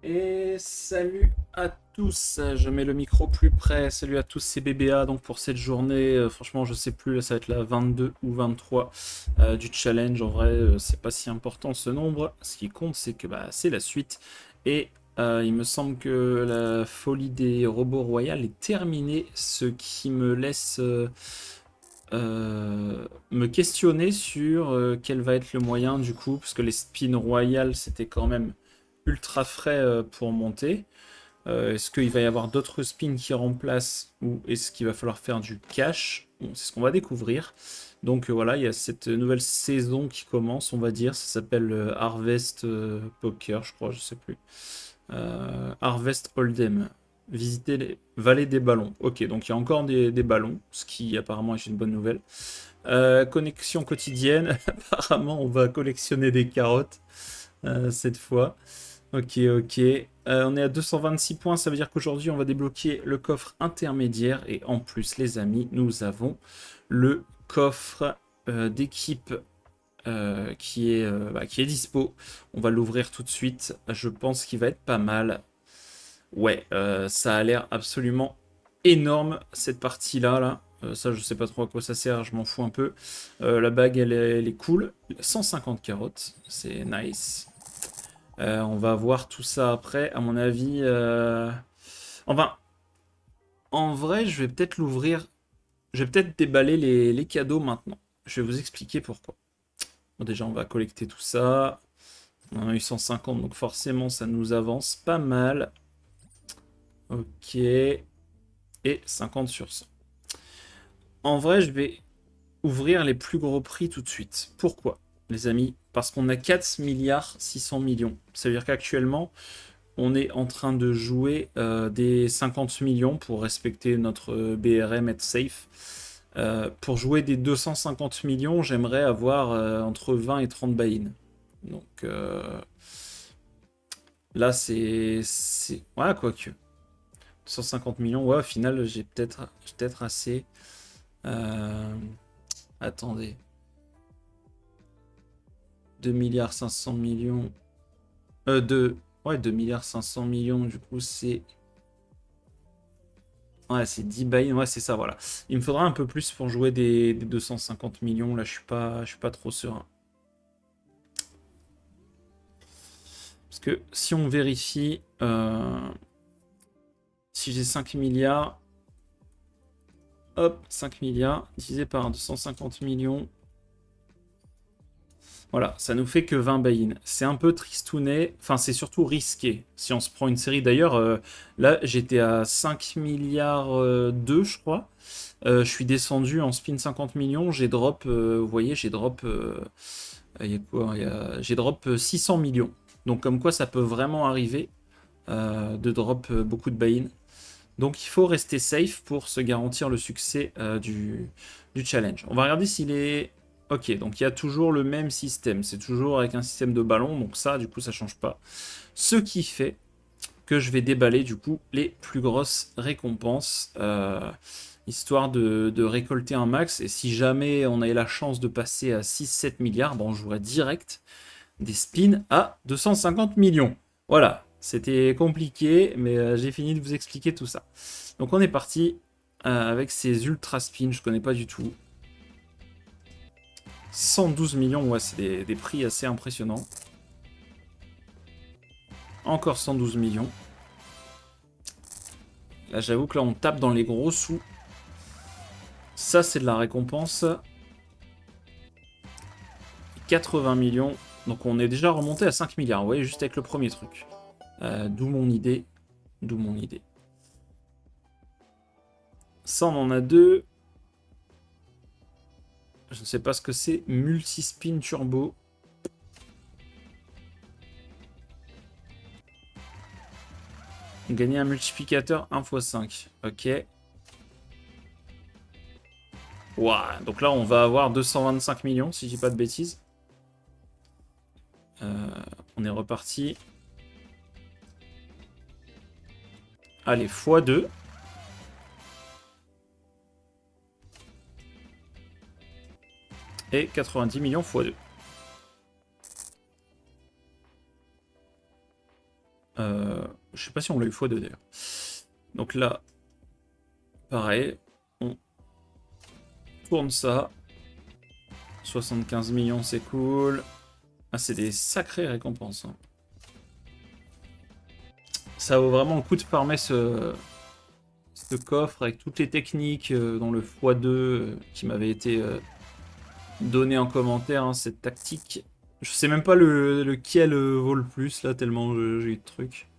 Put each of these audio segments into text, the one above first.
Et salut à tous, je mets le micro plus près, salut à tous, c'est BBA donc pour cette journée, franchement je sais plus, là ça va être la 22 ou 23 du challenge, en vrai c'est pas si important ce nombre, ce qui compte c'est que c'est la suite, et il me semble que la folie des robots royales est terminée, ce qui me laisse me questionner sur quel va être le moyen du coup, parce que les spins royales c'était quand même ultra frais pour monter. Est-ce qu'il va y avoir d'autres spins qui remplacent ou est-ce qu'il va falloir faire du cash? Bon, c'est ce qu'on va découvrir. Donc voilà, il y a cette nouvelle saison qui commence, on va dire. Ça s'appelle Harvest Poker, je crois, je sais plus. Harvest Hold'em. Visiter les vallées des ballons. Ok, donc il y a encore des ballons, ce qui apparemment est une bonne nouvelle. Connexion quotidienne. Apparemment, on va collectionner des carottes cette fois. Ok, ok. On est à 226 points, ça veut dire qu'aujourd'hui on va débloquer le coffre intermédiaire et en plus les amis, nous avons le coffre d'équipe qui est dispo. On va l'ouvrir tout de suite, je pense qu'il va être pas mal. Ouais, ça a l'air absolument énorme cette partie-là. Là. Ça je sais pas trop à quoi ça sert, je m'en fous un peu. La bague elle est cool, 150 carottes, c'est nice. On va voir tout ça après. À mon avis, enfin, en vrai, je vais peut-être l'ouvrir. Je vais peut-être déballer les cadeaux maintenant. Je vais vous expliquer pourquoi. Bon, déjà, on va collecter tout ça. On en a eu 150, donc forcément, ça nous avance pas mal. Ok. Et 50 sur 100. En vrai, je vais ouvrir les plus gros prix tout de suite. Pourquoi, les amis? Parce qu'on a 4 milliards 600 millions. Ça veut dire qu'actuellement, on est en train de jouer des 50 millions pour respecter notre BRM, être safe. Pour jouer des 250 millions, j'aimerais avoir entre 20 et 30 buy-in. Donc là, c'est. Ouais, quoique. 250 millions, ouais, au final, j'ai peut-être assez. Euh, Attendez. 2 milliards 500 millions. 2. Ouais, 2 milliards 500 millions, du coup, c'est. Ouais, c'est 10 buy-in, ouais, c'est ça, voilà. Il me faudra un peu plus pour jouer des 250 millions, là, je suis pas trop serein. Parce que si on vérifie, si j'ai 5 milliards, hop, 5 milliards, divisé par 250 millions, voilà, ça nous fait que 20 buy-in. C'est un peu tristounet, enfin, c'est surtout risqué. Si on se prend une série, d'ailleurs, là, j'étais à 5 milliards 2, je crois. Je suis descendu en spin 50 millions, j'ai drop, vous voyez, j'ai drop, il y a quoi? J'ai drop 600 millions. Donc comme quoi ça peut vraiment arriver de drop beaucoup de buy-in. Donc il faut rester safe pour se garantir le succès du challenge. On va regarder s'il est... Ok, donc il y a toujours le même système. C'est toujours avec un système de ballon, donc ça, du coup, ça change pas. Ce qui fait que je vais déballer du coup les plus grosses récompenses, histoire de récolter un max. Et si jamais on avait la chance de passer à 6-7 milliards, bon, on jouerait direct des spins à 250 millions. Voilà, c'était compliqué, mais j'ai fini de vous expliquer tout ça. Donc on est parti avec ces ultra spins, je connais pas du tout. 112 millions, ouais, c'est des prix assez impressionnants. Encore 112 millions. Là, j'avoue que là, on tape dans les gros sous. Ça, c'est de la récompense. 80 millions. Donc, on est déjà remonté à 5 milliards. Vous voyez, juste avec le premier truc. D'où mon idée. D'où mon idée. Ça, on en a deux. Je ne sais pas ce que c'est. Multispin turbo. Gagner un multiplicateur 1 x 5. Ok. Ouah, donc là, on va avoir 225 millions, si je dis pas de bêtises. On est reparti. Allez, x2. Et 90 millions x2. Je sais pas si on l'a eu x2 d'ailleurs. Donc là, pareil, on tourne ça. 75 millions, c'est cool. Ah, c'est des sacrées récompenses. Hein. Ça vaut vraiment le coup de farmer ce coffre avec toutes les techniques dans le x2 qui m'avait été donné en commentaire, hein, cette tactique. Je sais même pas lequel vaut le plus là, tellement j'ai eu de trucs.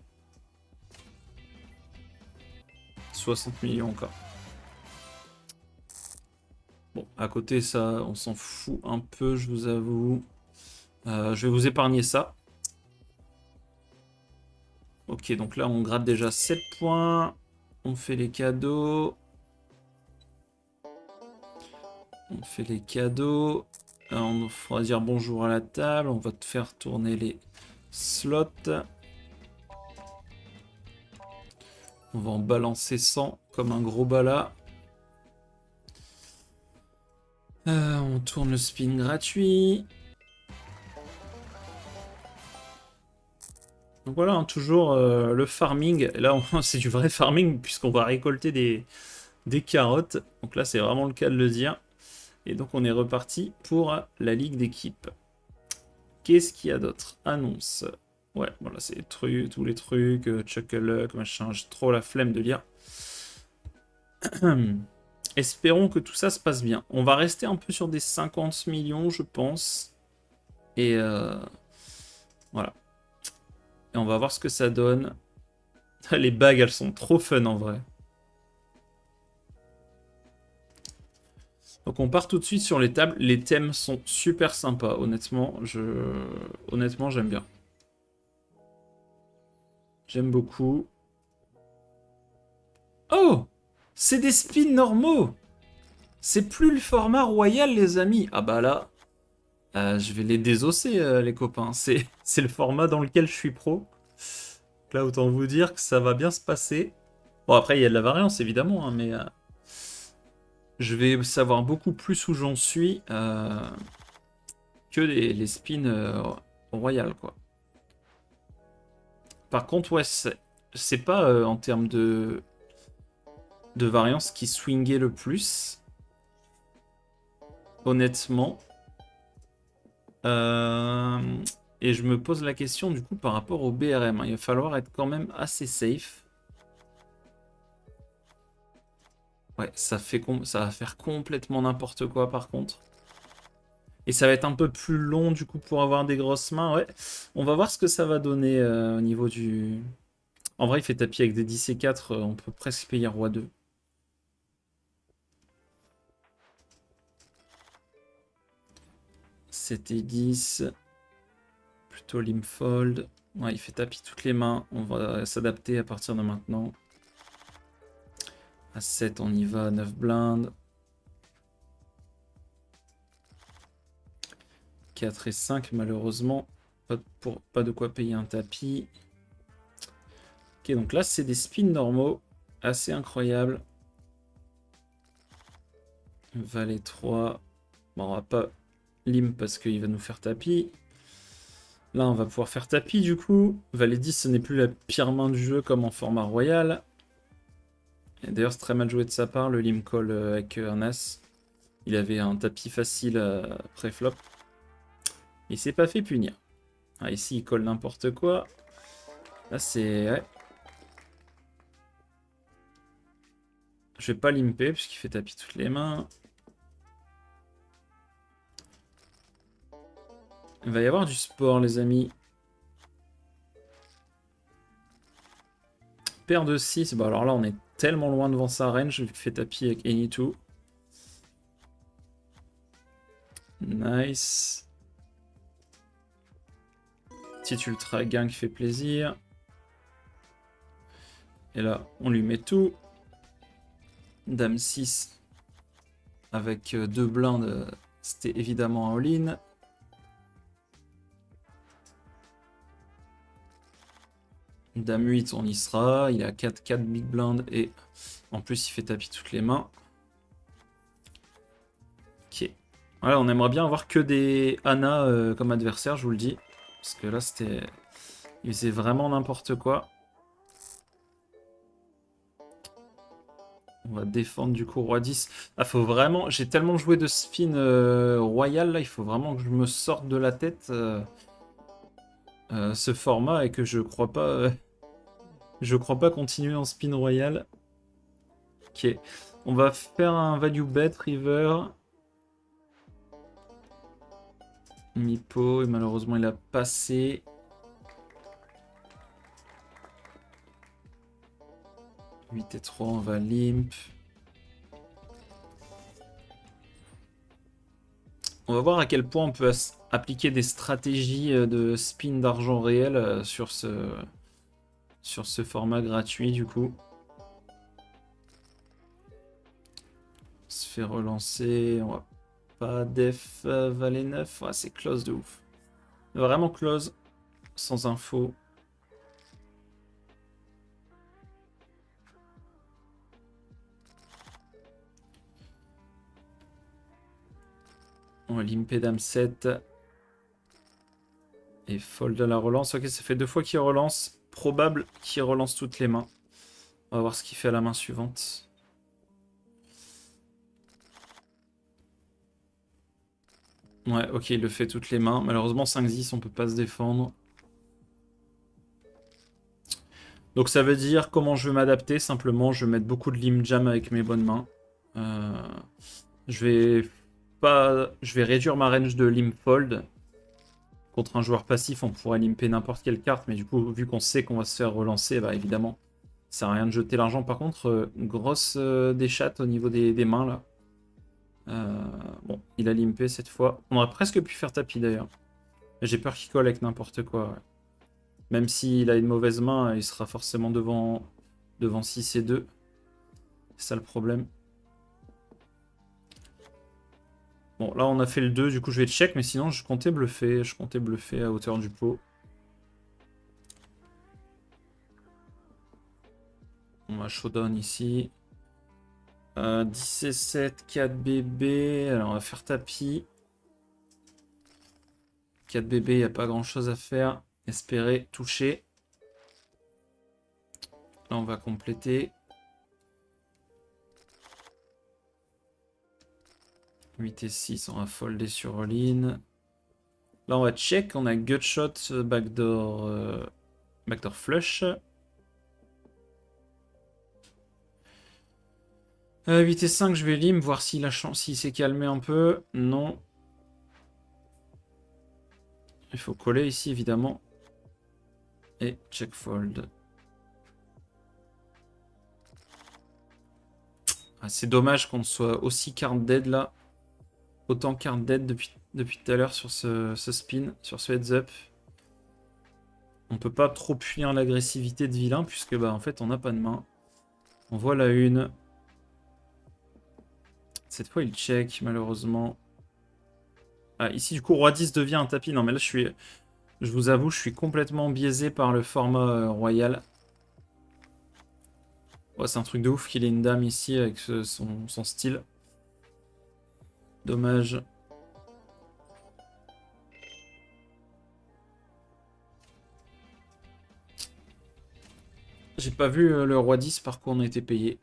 60 millions encore. Bon, à côté, ça, on s'en fout un peu, je vous avoue. Je vais vous épargner ça. Ok, donc là, on gratte déjà 7 points. On fait les cadeaux. On fait les cadeaux. On fera dire bonjour à la table. On va te faire tourner les slots. On va en balancer 100 comme un gros bala. On tourne le spin gratuit. Donc voilà, hein, toujours le farming. Là, c'est du vrai farming puisqu'on va récolter des carottes. Donc là, c'est vraiment le cas de le dire. Et donc, on est reparti pour la ligue d'équipe. Qu'est-ce qu'il y a d'autre? Annonce. Ouais, voilà, c'est tous les trucs, Chuckleluck, machin. J'ai trop la flemme de lire. Espérons que tout ça se passe bien. On va rester un peu sur des 50 millions, je pense. Et voilà. Et on va voir ce que ça donne. Les bagues, elles sont trop fun en vrai. Donc on part tout de suite sur les tables. Les thèmes sont super sympas, honnêtement. Honnêtement, j'aime bien. J'aime beaucoup. Oh! C'est des spins normaux! C'est plus le format royal, les amis. Ah bah là, je vais les désosser, les copains. C'est le format dans lequel je suis pro. Là, autant vous dire que ça va bien se passer. Bon, après, il y a de la variance, évidemment, hein, mais je vais savoir beaucoup plus où j'en suis que les spins royales, quoi. Par contre, ouais, c'est pas en termes de variance qui swingait le plus. Honnêtement. Et je me pose la question du coup par rapport au BRM. Hein. Il va falloir être quand même assez safe. Ouais, ça va faire complètement n'importe quoi par contre. Et ça va être un peu plus long du coup pour avoir des grosses mains. Ouais, on va voir ce que ça va donner au niveau du... En vrai, il fait tapis avec des 10 et 4, on peut presque payer roi 2. C'était 10. Plutôt limfold. Ouais, il fait tapis toutes les mains. On va s'adapter à partir de maintenant. À 7, on y va. 9 blindes. 4 et 5, malheureusement. Pas de quoi payer un tapis. Ok, donc là, c'est des spins normaux. Assez incroyables. Valet 3. Bon, on va pas lim parce qu'il va nous faire tapis. Là, on va pouvoir faire tapis du coup. Valet 10, ce n'est plus la pire main du jeu comme en format royal. Et d'ailleurs, c'est très mal joué de sa part, le lim call avec un as. Il avait un tapis facile pré-flop. Il s'est pas fait punir. Ah, ici, il colle n'importe quoi. Là, c'est... Ouais. Je vais pas limper puisqu'il fait tapis toutes les mains. Il va y avoir du sport, les amis. Paire de 6. Bon, alors là, on est tellement loin devant sa range. Il fait tapis avec Any2. Nice. Petit ultra gain qui fait plaisir. Et là, on lui met tout. Dame 6. Avec 2 blindes, c'était évidemment un all-in. Dame 8, on y sera. Il a 4 big blinds et en plus, il fait tapis toutes les mains. Ok. Voilà, on aimerait bien avoir que des Anna comme adversaire, je vous le dis. Parce que là, c'était Il faisait vraiment n'importe quoi. On va défendre du coup roi 10. Ah, faut vraiment... J'ai tellement joué de spin royal, là, il faut vraiment que je me sorte de la tête ce format et que je crois pas continuer en spin royal. Ok. On va faire un value bet river. Mipo, et malheureusement il a passé. « 8 et 3, on va limp. On va voir à quel point on peut appliquer des stratégies de spin d'argent réel sur ce format gratuit du coup. On se fait relancer, on va pas def valet 9, ouais, c'est close de ouf. Vraiment close, sans info. On va limper dame 7. Et fold à la relance. Ok, ça fait 2 fois qu'il relance. Probable qu'il relance toutes les mains. On va voir ce qu'il fait à la main suivante. Ouais, ok, il le fait toutes les mains. Malheureusement, 5-10, on peut pas se défendre. Donc ça veut dire comment je vais m'adapter. Simplement, je vais mettre beaucoup de lim jam avec mes bonnes mains. Euh, je vais réduire ma range de lim fold. Contre un joueur passif, on pourrait limper n'importe quelle carte, mais du coup, vu qu'on sait qu'on va se faire relancer, bah évidemment, ça sert à rien de jeter l'argent. Par contre, grosse déchatte au niveau des mains là. Bon, il a limpé cette fois. On aurait presque pu faire tapis d'ailleurs. J'ai peur qu'il colle avec n'importe quoi. Ouais. Même s'il a une mauvaise main, il sera forcément devant 6 et 2. C'est ça le problème. Bon, là on a fait le 2, du coup je vais check, mais sinon je comptais bluffer. Je comptais bluffer à hauteur du pot. On va showdown ici. 10 et 7, 4 bébés. Alors on va faire tapis. 4 bébés, il n'y a pas grand chose à faire. Espérer toucher. Là on va compléter. 8 et 6, on va folder sur all-in. Là on va check, on a gutshot, backdoor flush. 8 et 5, je vais lim, voir s'il s'est calmé un peu. Non. Il faut coller ici, évidemment. Et check fold. Ah, c'est dommage qu'on soit aussi card dead là. Autant card dead depuis tout à l'heure sur ce spin, sur ce heads up. On peut pas trop punir l'agressivité de vilain, puisque bah en fait on n'a pas de main. On voit la une. Cette fois il check, malheureusement. Ah, ici du coup roi 10 devient un tapis. Non mais là je vous avoue, je suis complètement biaisé par le format royal. Ouais, c'est un truc de ouf qu'il ait une dame ici avec son style. Dommage. J'ai pas vu le roi 10 par quoi on a été payé.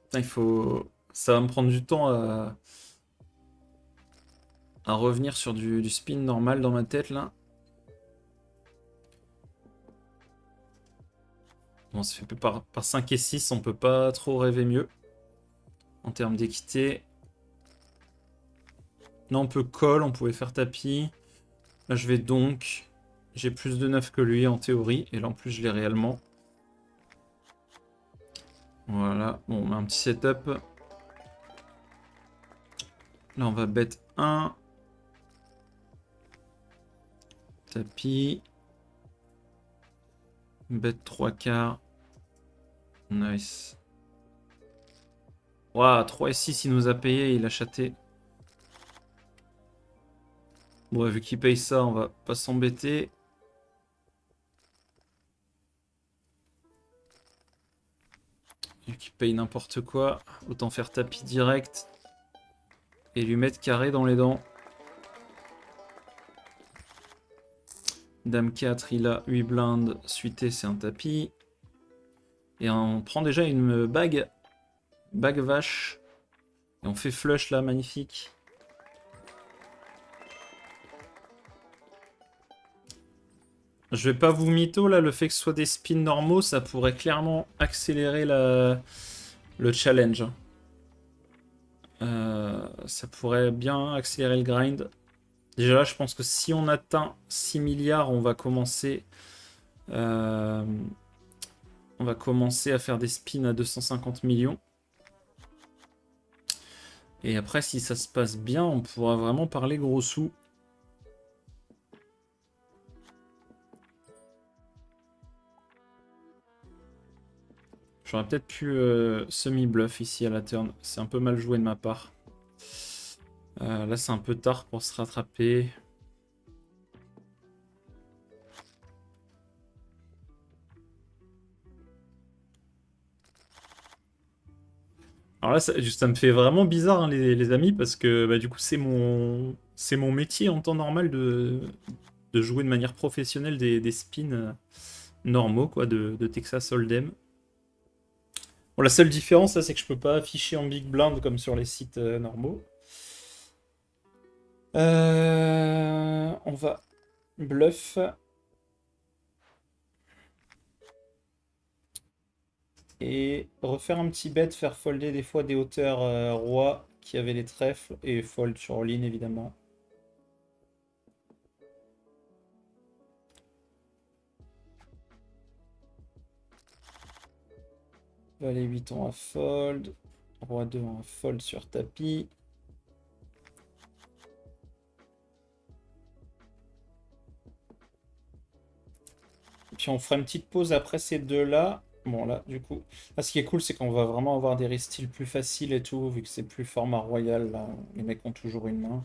Putain, ça va me prendre du temps à revenir sur du spin normal dans ma tête là. Bon, ça fait par 5 et 6, on peut pas trop rêver mieux. En termes d'équité. Là, on peut call, on pouvait faire tapis. Là, je vais donc. J'ai plus de 9 que lui en théorie. Et là, en plus, je l'ai réellement. Voilà. Bon, on met un petit setup. Là, on va bet 1. Tapis. Bet 3 quarts. Nice. Waouh, 3 et 6, il nous a payé, il a chaté. Bon, vu qu'il paye ça, on va pas s'embêter. Vu qu'il paye n'importe quoi, autant faire tapis direct et lui mettre carré dans les dents. Dame 4, il a 8 blindes. Suité, c'est un tapis. Et on prend déjà une bague. Bague vache. Et on fait flush là, magnifique. Je vais pas vous mytho là, le fait que ce soit des spins normaux, ça pourrait clairement accélérer le challenge. Ça pourrait bien accélérer le grind. Déjà là, je pense que si on atteint 6 milliards, on va commencer à faire des spins à 250 millions. Et après, si ça se passe bien, on pourra vraiment parler gros sous. J'aurais peut-être pu semi-bluff ici à la turn. C'est un peu mal joué de ma part. Là, c'est un peu tard pour se rattraper. Alors là, ça me fait vraiment bizarre, hein, les amis, parce que bah, du coup, c'est mon métier en temps normal de jouer de manière professionnelle des spins normaux, quoi, de Texas Hold'em. Bon, la seule différence, là, c'est que je peux pas afficher en big blind comme sur les sites normaux. On va bluff. Et refaire un petit bet, faire folder des fois des hauteurs roi qui avaient les trèfles et fold sur all-in évidemment. Valet 8 on va fold. Roi 2 on va fold sur tapis. Et puis on fera une petite pause après ces deux-là. Bon là, du coup, là ce qui est cool, c'est qu'on va vraiment avoir des restyles plus faciles et tout, vu que c'est plus format royal, là. Les mecs ont toujours une main.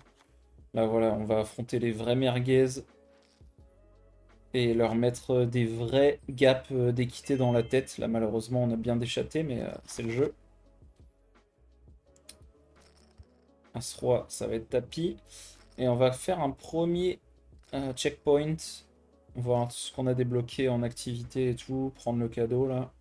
Là voilà, on va affronter les vrais merguez et leur mettre des vrais gaps d'équité dans la tête. Là malheureusement on a bien déchaté, mais c'est le jeu. As-Roi, ça va être tapis. Et on va faire un premier checkpoint. Voir ce qu'on a débloqué en activité et tout. Prendre le cadeau là.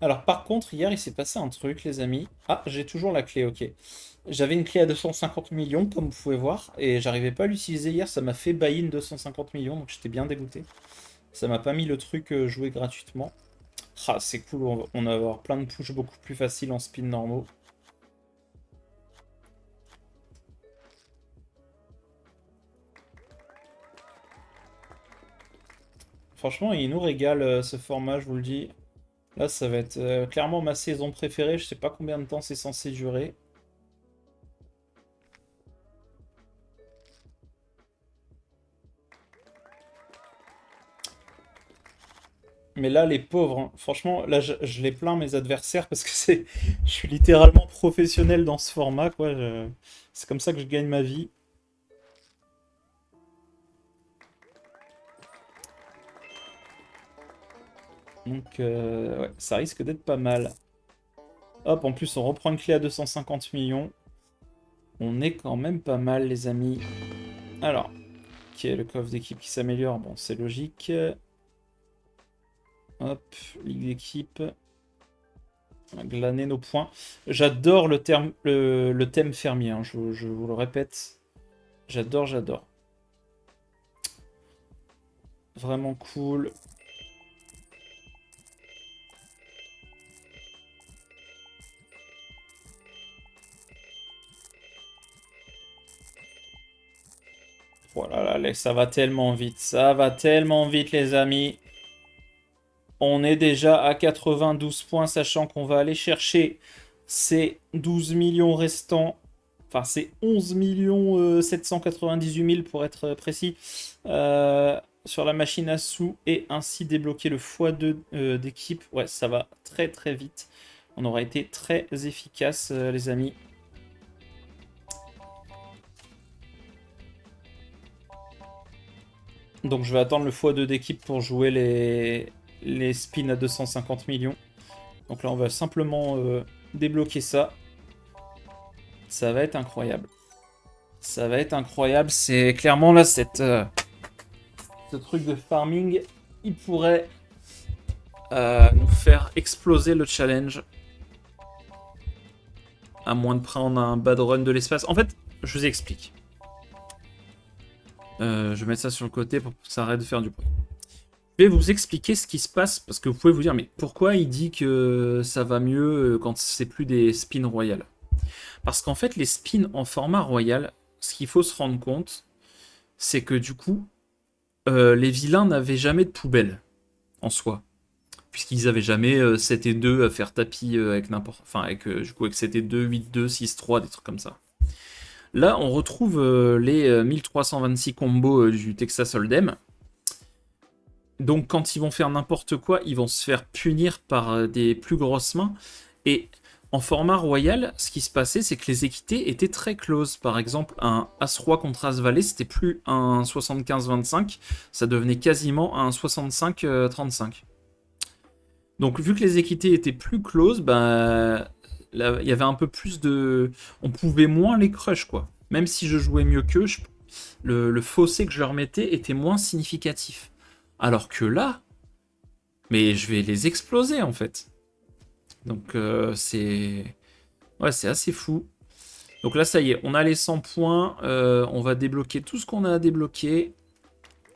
Alors par contre, hier il s'est passé un truc les amis. Ah, j'ai toujours la clé, ok. J'avais une clé à 250 millions comme vous pouvez voir. Et j'arrivais pas à l'utiliser hier, ça m'a fait buy-in 250 millions. Donc j'étais bien dégoûté. Ça m'a pas mis le truc joué gratuitement. Ah, c'est cool, on va avoir plein de push beaucoup plus faciles en spin normaux. Franchement, il nous régale ce format, je vous le dis. Là, ça va être clairement ma saison préférée. Je sais pas combien de temps c'est censé durer. Mais là, les pauvres, hein, franchement, là, je les plains mes adversaires parce que je suis littéralement professionnel dans ce format, quoi. C'est comme ça que je gagne ma vie. Donc, ouais, ça risque d'être pas mal. Hop, en plus, on reprend une clé à 250 millions. On est quand même pas mal, les amis. Alors, ok, le coffre d'équipe qui s'améliore, bon, c'est logique. Hop, ligue d'équipe. Glaner nos points. J'adore le thème fermier, hein, je vous le répète. J'adore, j'adore. Vraiment cool. Voilà, là, ça va tellement vite. Ça va tellement vite, les amis. On est déjà à 92 points, sachant qu'on va aller chercher ces 12 millions restants. Enfin, c'est 11 798 000 pour être précis. Sur la machine à sous et ainsi débloquer le x2 d'équipe. Ouais, ça va très très vite. On aura été très efficace, les amis. Donc je vais attendre le x2 d'équipe pour jouer les spins à 250 millions. Donc là, on va simplement débloquer ça. Ça va être incroyable. Ça va être incroyable. C'est clairement là, ce truc de farming, il pourrait nous faire exploser le challenge. À moins de prendre un bad run de l'espace. En fait, je vous explique. Je vais mettre ça sur le côté pour que ça arrête de faire du bruit. Je vais vous expliquer ce qui se passe, parce que vous pouvez vous dire, mais pourquoi il dit que ça va mieux quand c'est plus des spins royales? Parce qu'en fait, les spins en format royal, ce qu'il faut se rendre compte, c'est que du coup, les vilains n'avaient jamais de poubelle, en soi. Puisqu'ils avaient jamais 7 et 2 à faire tapis avec n'importe... Enfin, du coup, avec 7 et 2, 8, 2, 6, 3, des trucs comme ça. Là, on retrouve les 1326 combos du Texas Hold'em. Donc, quand ils vont faire n'importe quoi, ils vont se faire punir par des plus grosses mains. Et en format royal, ce qui se passait, c'est que les équités étaient très close. Par exemple, un As-Roi contre As-Valet, c'était plus un 75-25, ça devenait quasiment un 65-35. Donc, vu que les équités étaient plus close, bah, il y avait un peu plus de... On pouvait moins les crush, quoi. Même si je jouais mieux qu'eux, le fossé que je leur mettais était moins significatif. Alors que là, mais je vais les exploser, en fait. Donc, c'est... Ouais, c'est assez fou. Donc là, ça y est, on a les 100 points. On va débloquer tout ce qu'on a à débloquer.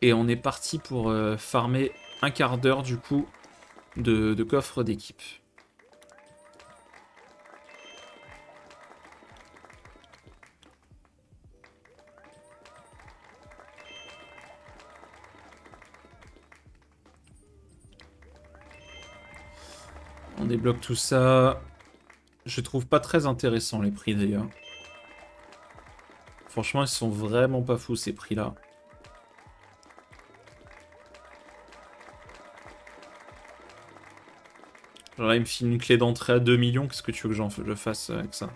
Et on est parti pour farmer un quart d'heure, du coup, de coffre d'équipe. On débloque tout ça. Je trouve pas très intéressant les prix d'ailleurs. Franchement, ils sont vraiment pas fous ces prix-là. Genre là, il me file une clé d'entrée à 2 millions. Qu'est-ce que tu veux que je fasse avec ça?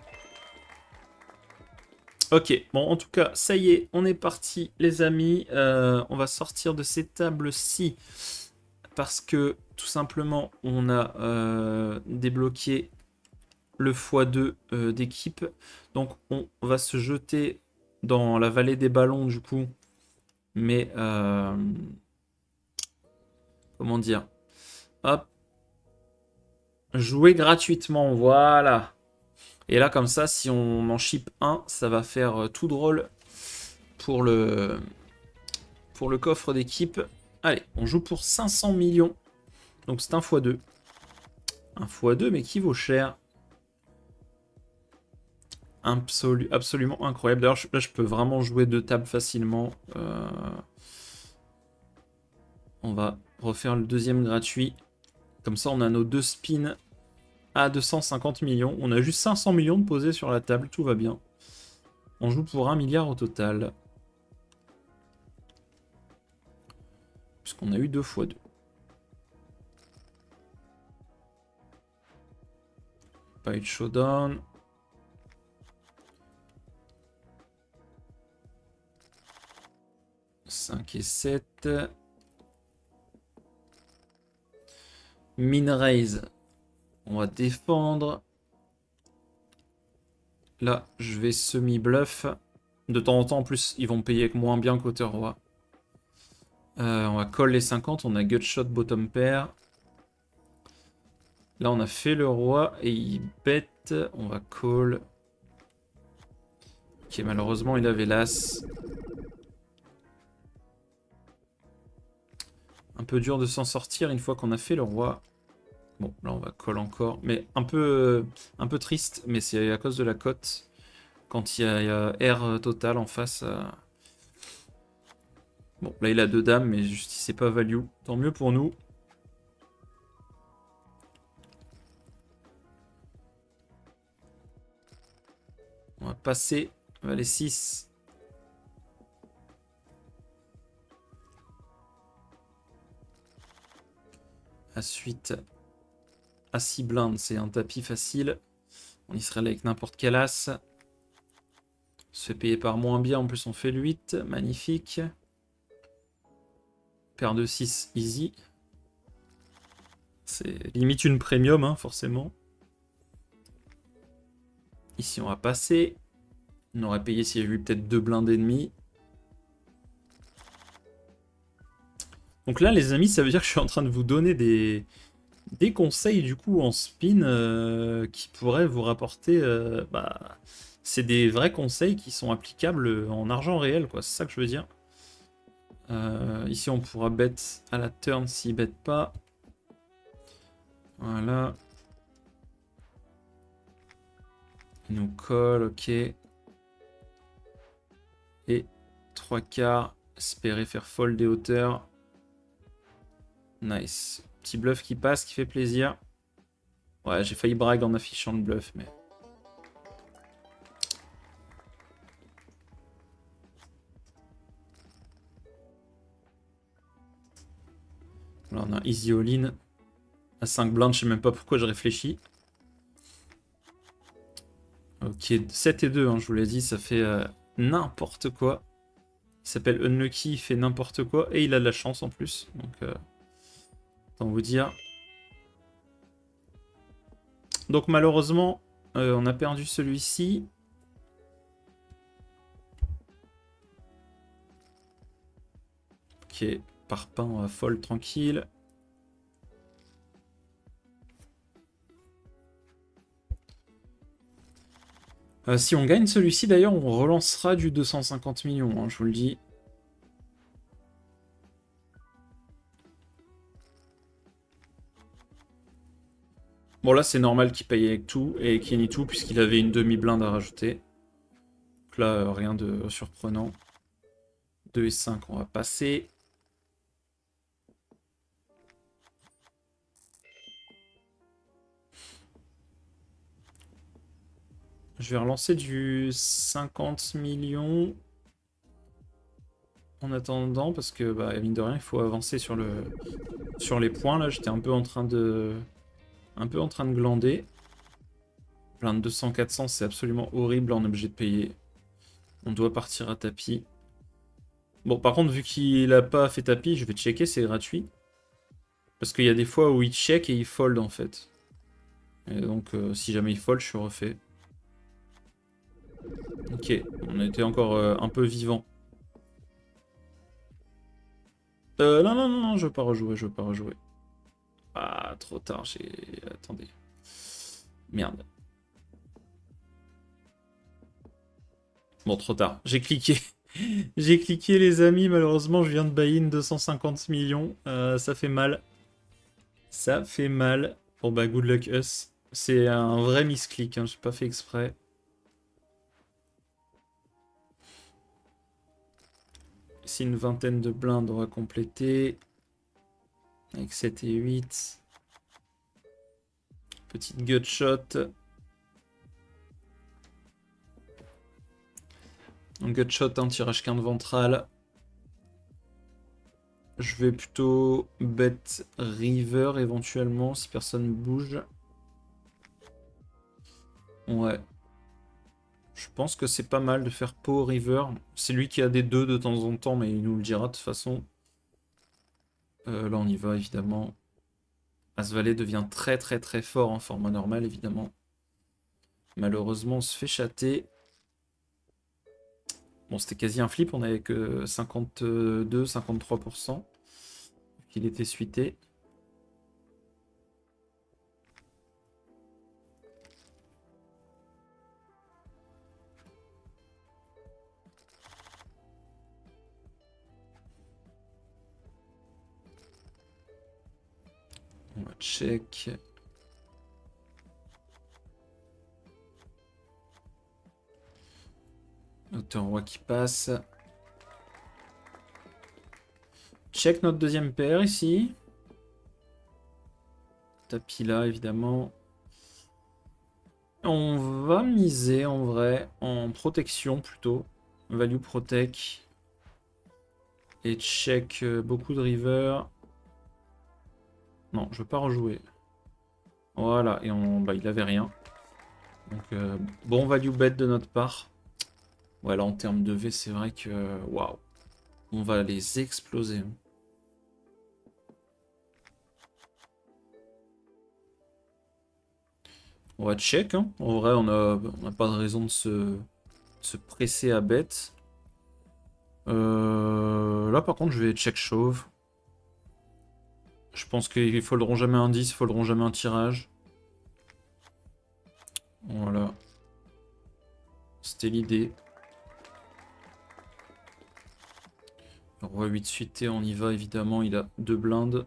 Ok, bon, en tout cas, ça y est, on est parti, les amis. On va sortir de ces tables-ci parce que, tout simplement, on a débloqué le x2 d'équipe. Donc, on va se jeter dans la vallée des ballons, du coup. Mais, comment dire? Hop. Jouer gratuitement, voilà. Et là, comme ça, si on en ship un, ça va faire tout drôle pour pour le coffre d'équipe. Allez, on joue pour 500 millions. Donc c'est un x2. Un x2, mais qui vaut cher. Absolument incroyable. D'ailleurs, là, je peux vraiment jouer deux tables facilement. On va refaire le deuxième gratuit. Comme ça, on a nos deux spins à 250 millions. On a juste 500 millions de posés sur la table. Tout va bien. On joue pour 1 milliard au total. Puisqu'on a eu 2 x 2. Pas eu de showdown. « 5 et 7. Min raise. On va défendre. Là, je vais semi-bluff. De temps en temps, en plus, ils vont payer moins bien qu'au roi. On va call les 50. On a gutshot bottom pair. Là, on a fait le roi et il bet. On va call. Ok, malheureusement, il avait l'as. Un peu dur de s'en sortir une fois qu'on a fait le roi. Bon, là, on va call encore. Mais un peu triste, mais c'est à cause de la cote. Quand il y a R total en face. Bon, là, il a deux dames, mais juste, il sait pas value. Tant mieux pour nous. On va passer. Valet 6. Ensuite, à 6 blindes, c'est un tapis facile. On y serait là avec n'importe quel as. Se fait payer par moins bien, en plus on fait le 8. Magnifique. Paire de 6, easy. C'est limite une premium, hein, forcément. Ici, on va passer. On aurait payé s'il y avait eu peut-être 2 blindes ennemies. Donc là, les amis, ça veut dire que je suis en train de vous donner des conseils, du coup, en spin qui pourraient vous rapporter... c'est des vrais conseils qui sont applicables en argent réel, quoi. C'est ça que je veux dire. Ici, on pourra bet à la turn s'il bet pas. Voilà. Il nous colle, ok. Et 3 quarts. Espérer faire fold des hauteurs. Nice. Petit bluff qui passe, qui fait plaisir. Ouais, j'ai failli brag en affichant le bluff, mais... Là, on a easy all-in. À 5 blindes, je sais même pas pourquoi je réfléchis. Ok, 7 et 2, hein, je vous l'ai dit, ça fait n'importe quoi. Il s'appelle Unlucky, il fait n'importe quoi. Et il a de la chance en plus. Donc, autant vous dire. Donc malheureusement, on a perdu celui-ci. Ok, parpaing, on va fold tranquille. Si on gagne celui-ci, d'ailleurs, on relancera du 250 millions, hein, je vous le dis. Bon, là, c'est normal qu'il paye avec tout, et qu'il nie tout, puisqu'il avait une demi-blinde à rajouter. Donc là, rien de surprenant. 2 et 5, on va passer. Je vais relancer du 50 millions en attendant, parce que, mine de rien, il faut avancer sur les points. Là, j'étais un peu en train de glander. Plein de 200-400, c'est absolument horrible, on est obligé de payer. On doit partir à tapis. Bon, par contre, vu qu'il a pas fait tapis, je vais checker, c'est gratuit. Parce qu'il y a des fois où il check et il fold, en fait. Et donc, si jamais il fold, je suis refait. Ok, on était encore un peu vivant. Non, non, non, non, je veux pas rejouer, je veux pas rejouer. Ah, trop tard, j'ai... Attendez. Merde. Bon, trop tard. J'ai cliqué. J'ai cliqué, les amis. Malheureusement, je viens de buy-in 250 millions. Ça fait mal. Ça fait mal. Bon, bah, good luck us. C'est un vrai misclick, hein. J'ai pas fait exprès. Ici, une vingtaine de blindes, on va compléter. Avec 7 et 8. Petite gutshot. Un gutshot, un tirage quinte ventral. Je vais plutôt bet river éventuellement si personne bouge. Ouais. Je pense que c'est pas mal de faire pot river. C'est lui qui a des 2 de temps en temps, mais il nous le dira de toute façon. Là, on y va évidemment. As-Valet devient très très très fort en format normal, évidemment. Malheureusement, on se fait chater. Bon, c'était quasi un flip, on avait que 52-53%. Il était suité. On va check. Auteur roi qui passe. Check notre deuxième paire ici. Tapis là, évidemment. On va miser en vrai en protection plutôt. Value protect. Et check beaucoup de river. Non, je veux pas rejouer. Voilà, et il avait rien. Donc bon value bet de notre part. Voilà, en termes de V, c'est vrai que waouh, on va les exploser. On va check, hein. En vrai, on a pas de raison de se presser à bête. Là, par contre, je vais check chauve. Je pense qu'ils folderont jamais un 10, ils folderont jamais un tirage. Voilà. C'était l'idée. Roi 8 suité, on y va évidemment, il a 2 blindes.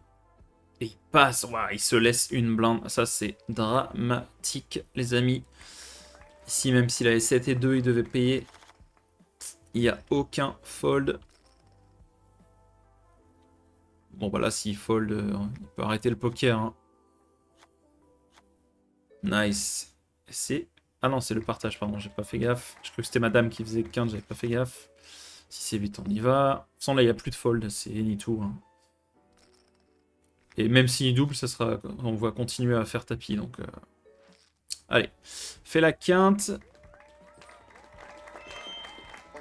Et il passe, wow, il se laisse une blinde. Ça c'est dramatique les amis. Ici même s'il avait 7 et 2, il devait payer. Il n'y a aucun fold. Bon bah là s'il fold, il peut arrêter le poker. Hein. Nice. C'est... Ah non c'est le partage, pardon, j'ai pas fait gaffe. Je crois que c'était madame qui faisait 15, j'avais pas fait gaffe. Si c'est 8, on y va. De toute façon là il n'y a plus de fold, c'est ni tout. Hein. Et même s'il double, ça sera, on va continuer à faire tapis. Donc, allez, fait la quinte.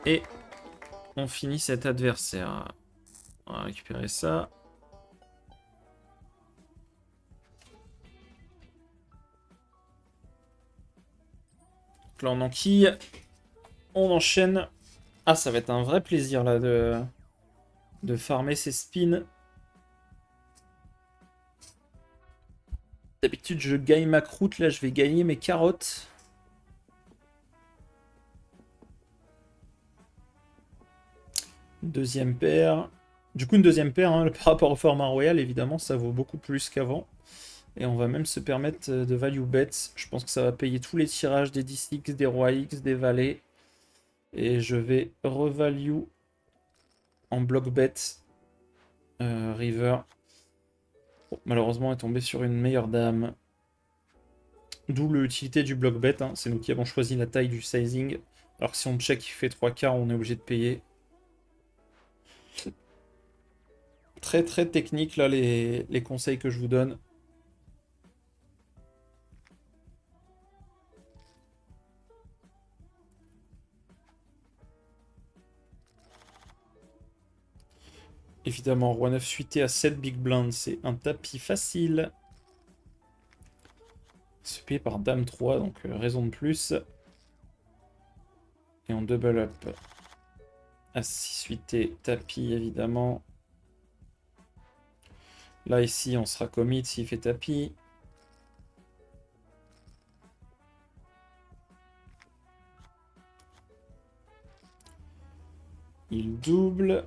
Et on finit cet adversaire. On va récupérer ça. Donc là, on enquille. On enchaîne. Ah, ça va être un vrai plaisir là de farmer ces spins. D'habitude, je gagne ma croûte. Là, je vais gagner mes carottes. Deuxième paire. Du coup, une deuxième paire, hein, par rapport au format royal, évidemment, ça vaut beaucoup plus qu'avant. Et on va même se permettre de value bet. Je pense que ça va payer tous les tirages des 10x, des rois X, des valets. Et je vais revalue en block bet river. Bon, malheureusement, on est tombé sur une meilleure dame. D'où l'utilité du block bet. Hein. C'est nous qui avons choisi la taille du sizing. Alors que si on check il fait 3 quarts, on est obligé de payer. Très très technique là les conseils que je vous donne. Évidemment, roi 9 suité à 7 big blind, c'est un tapis facile. C'est payé par dame 3, donc raison de plus. Et on double up. À 6 suité, tapis évidemment. Là ici, on sera commit s'il fait tapis. Il double.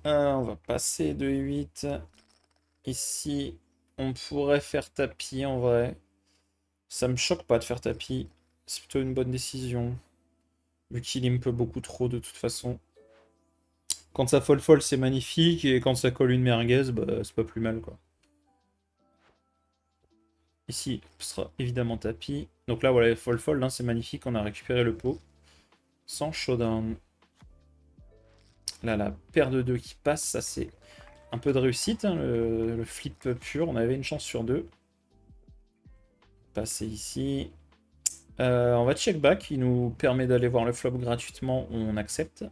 On va passer de 8. Ici, on pourrait faire tapis en vrai. Ça me choque pas de faire tapis. C'est plutôt une bonne décision. Vu qu'il impe beaucoup trop de toute façon. Quand ça fold c'est magnifique. Et quand ça colle une merguez, bah, c'est pas plus mal quoi. Ici, ce sera évidemment tapis. Donc là, voilà, fold, hein, c'est magnifique. On a récupéré le pot. Sans showdown. Là, la paire de 2 qui passe, ça c'est un peu de réussite. Hein, le flip pur, on avait une chance sur 2. Passer ici. On va check back. Il nous permet d'aller voir le flop gratuitement. On accepte.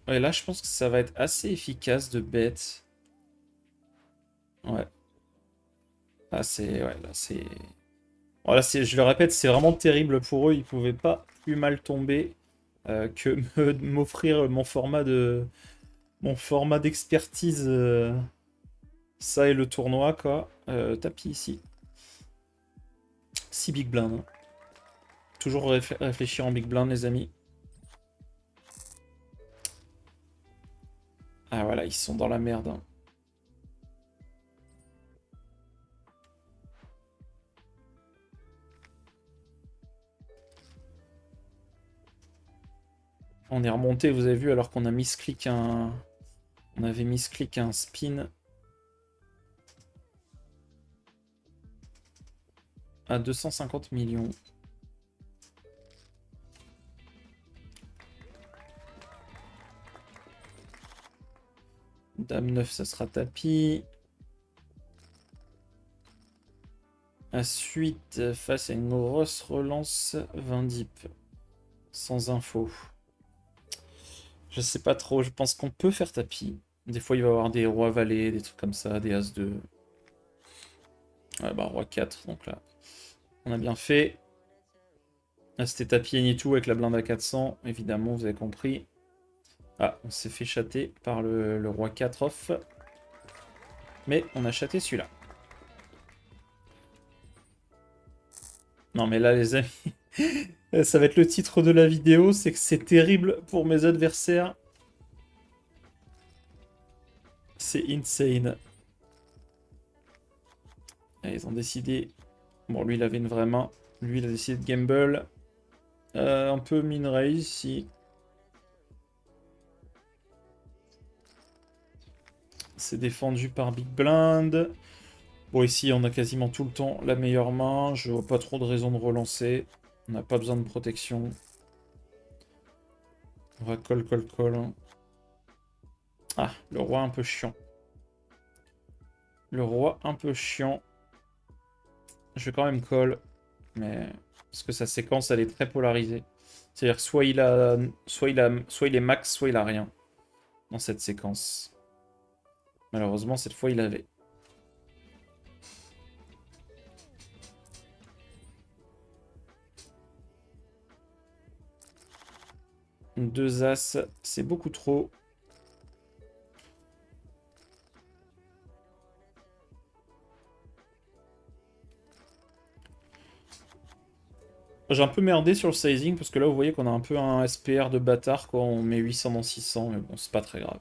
Ouais, là, je pense que ça va être assez efficace de bet. Ouais. Ah, c'est... Ouais, là, c'est... Voilà, je le répète, c'est vraiment terrible pour eux. Ils pouvaient pas plus mal tomber que m'offrir mon format d'expertise. Ça et le tournoi, quoi. Tapis ici. 6 big blind. Hein. Toujours réfléchir en big blind, les amis. Ah, voilà, ils sont dans la merde. Hein. On est remonté, vous avez vu, alors qu'on a misclick un... On avait misclick un spin à 250 millions. Dame 9, ça sera tapis. Ensuite, face à une grosse relance, 20 dips. Sans info. Je sais pas trop, je pense qu'on peut faire tapis. Des fois, il va y avoir des rois valets, des trucs comme ça, des as-2. Ouais, bah, roi 4, donc là, on a bien fait. Là, c'était tapis et tout avec la blinde à 400, évidemment, vous avez compris. Ah, on s'est fait chater par le roi 4 off. Mais on a chaté celui-là. Non, mais là, les amis, ça va être le titre de la vidéo, c'est que c'est terrible pour mes adversaires. C'est insane. Et ils ont décidé... Bon, lui, il avait une vraie main. Lui, il a décidé de gamble. Un peu min-raise ici. C'est défendu par Big Blind. Bon, ici, on a quasiment tout le temps la meilleure main. Je vois pas trop de raison de relancer. On n'a pas besoin de protection. On va call. Ah, le roi un peu chiant. Le roi un peu chiant. Je vais quand même call. Mais... Parce que sa séquence, elle est très polarisée. C'est-à-dire soit il a... Soit il est max, soit il a rien. Dans cette séquence. Malheureusement, cette fois, il avait. Deux as, c'est beaucoup trop. J'ai un peu merdé sur le sizing parce que là vous voyez qu'on a un peu un SPR de bâtard quoi, on met 800 dans 600 mais bon c'est pas très grave.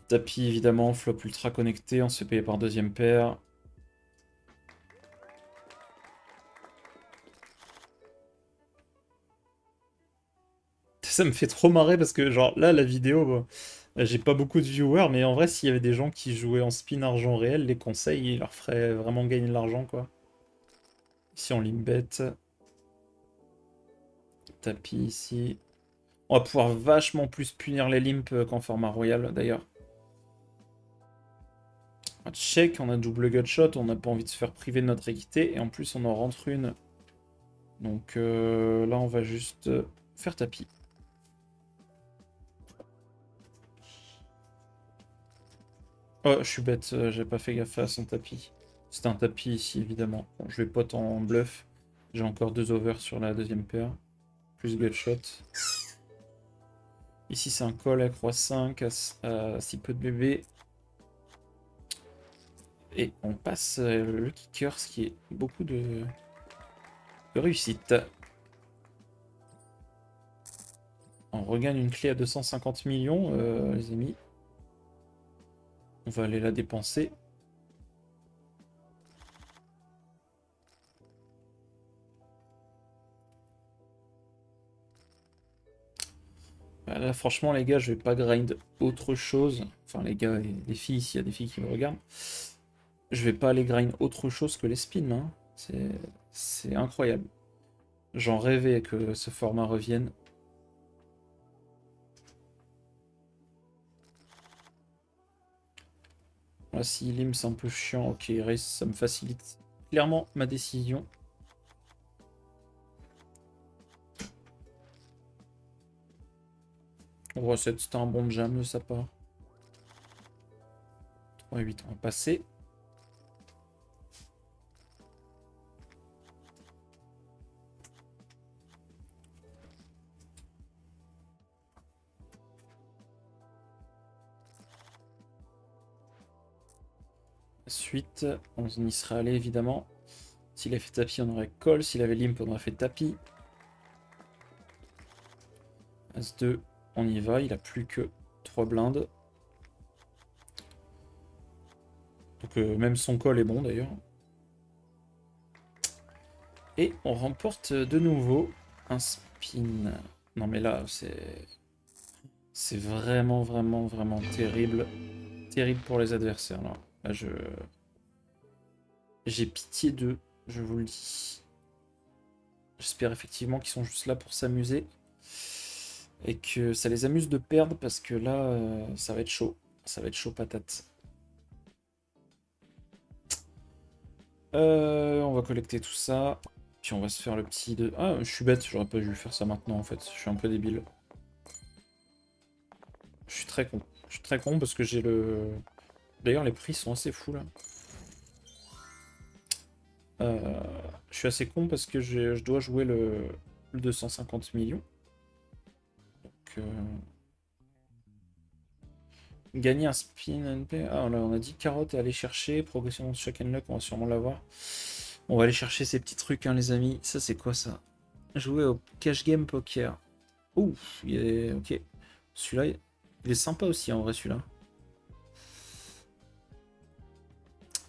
Tapis évidemment, flop ultra connecté, on se fait payer par deuxième paire. Ça me fait trop marrer parce que genre là la vidéo, bon, j'ai pas beaucoup de viewers mais en vrai s'il y avait des gens qui jouaient en spin argent réel, les conseils ils leur feraient vraiment gagner de l'argent quoi. Ici on limbet. Tapis ici. On va pouvoir vachement plus punir les limps qu'en format royal d'ailleurs. On check, on a double gutshot, on n'a pas envie de se faire priver de notre équité, et en plus on en rentre une. Donc là on va juste faire tapis. Oh, je suis bête, j'ai pas fait gaffe à son tapis. C'est un tapis ici évidemment. Bon, je vais pot en bluff. J'ai encore deux overs sur la deuxième paire. Plus gutshot. Ici c'est un call à croix 5, à si peu de bébés. Et on passe le kicker, ce qui est beaucoup de réussite. On regagne une clé à 250 millions, les amis. On va aller la dépenser. Là, franchement, les gars, je vais pas grind autre chose. Enfin, les gars et les filles, s'il y a des filles qui me regardent. Je vais pas aller grind autre chose que les spins. Hein. C'est incroyable. J'en rêvais que ce format revienne. Là, si lim, c'est un peu chiant. Ok, race, ça me facilite clairement ma décision. Recette, c'était un bon jam de sa part. 3-8, on va passer. Suite, on y serait allé évidemment. S'il avait fait tapis, on aurait call. S'il avait limp, on aurait fait tapis. As-2, on y va. Il a plus que 3 blindes. Donc même son call est bon d'ailleurs. Et on remporte de nouveau un spin. Non mais là, c'est vraiment, vraiment, vraiment terrible. Terrible pour les adversaires là. Là, j'ai pitié d'eux, je vous le dis. J'espère effectivement qu'ils sont juste là pour s'amuser. Et que ça les amuse de perdre parce que là, ça va être chaud. Ça va être chaud patate. On va collecter tout ça. Puis on va se faire le petit de... Ah, je suis bête, j'aurais pas dû faire ça maintenant en fait. Je suis un peu débile. Je suis très con. Je suis très con parce que j'ai le... D'ailleurs, les prix sont assez fous là. Euh, Je suis assez con parce que je dois jouer le 250 millions. Donc, gagner un spin NP. Ah, là, on a dit carotte à aller chercher. Progression de chaque unlock, on va sûrement l'avoir. On va aller chercher ces petits trucs, hein, les amis. Ça, c'est quoi ça? Jouer au cash game poker. Ouh, il est... ok. Celui-là, il est sympa aussi en vrai, celui-là.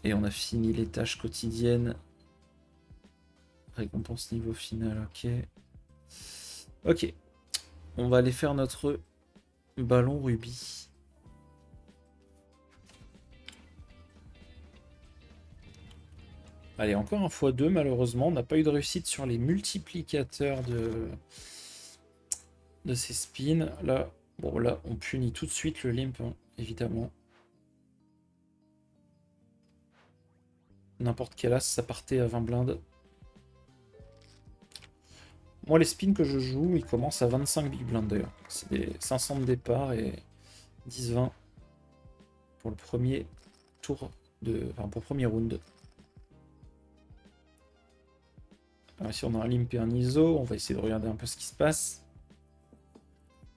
Et on a fini les tâches quotidiennes. Récompense niveau final, ok. Ok. On va aller faire notre ballon rubis. Allez, encore un x2, malheureusement. On n'a pas eu de réussite sur les multiplicateurs de ces spins. Là, bon, là, on punit tout de suite le limp, hein, évidemment. N'importe quel as, ça partait à 20 blindes. Moi, les spins que je joue, ils commencent à 25 big blindes d'ailleurs. C'est des 500 de départ et 10-20 pour le premier tour de... Enfin, pour le premier round. Alors ici, on a un limp et un ISO. On va essayer de regarder un peu ce qui se passe.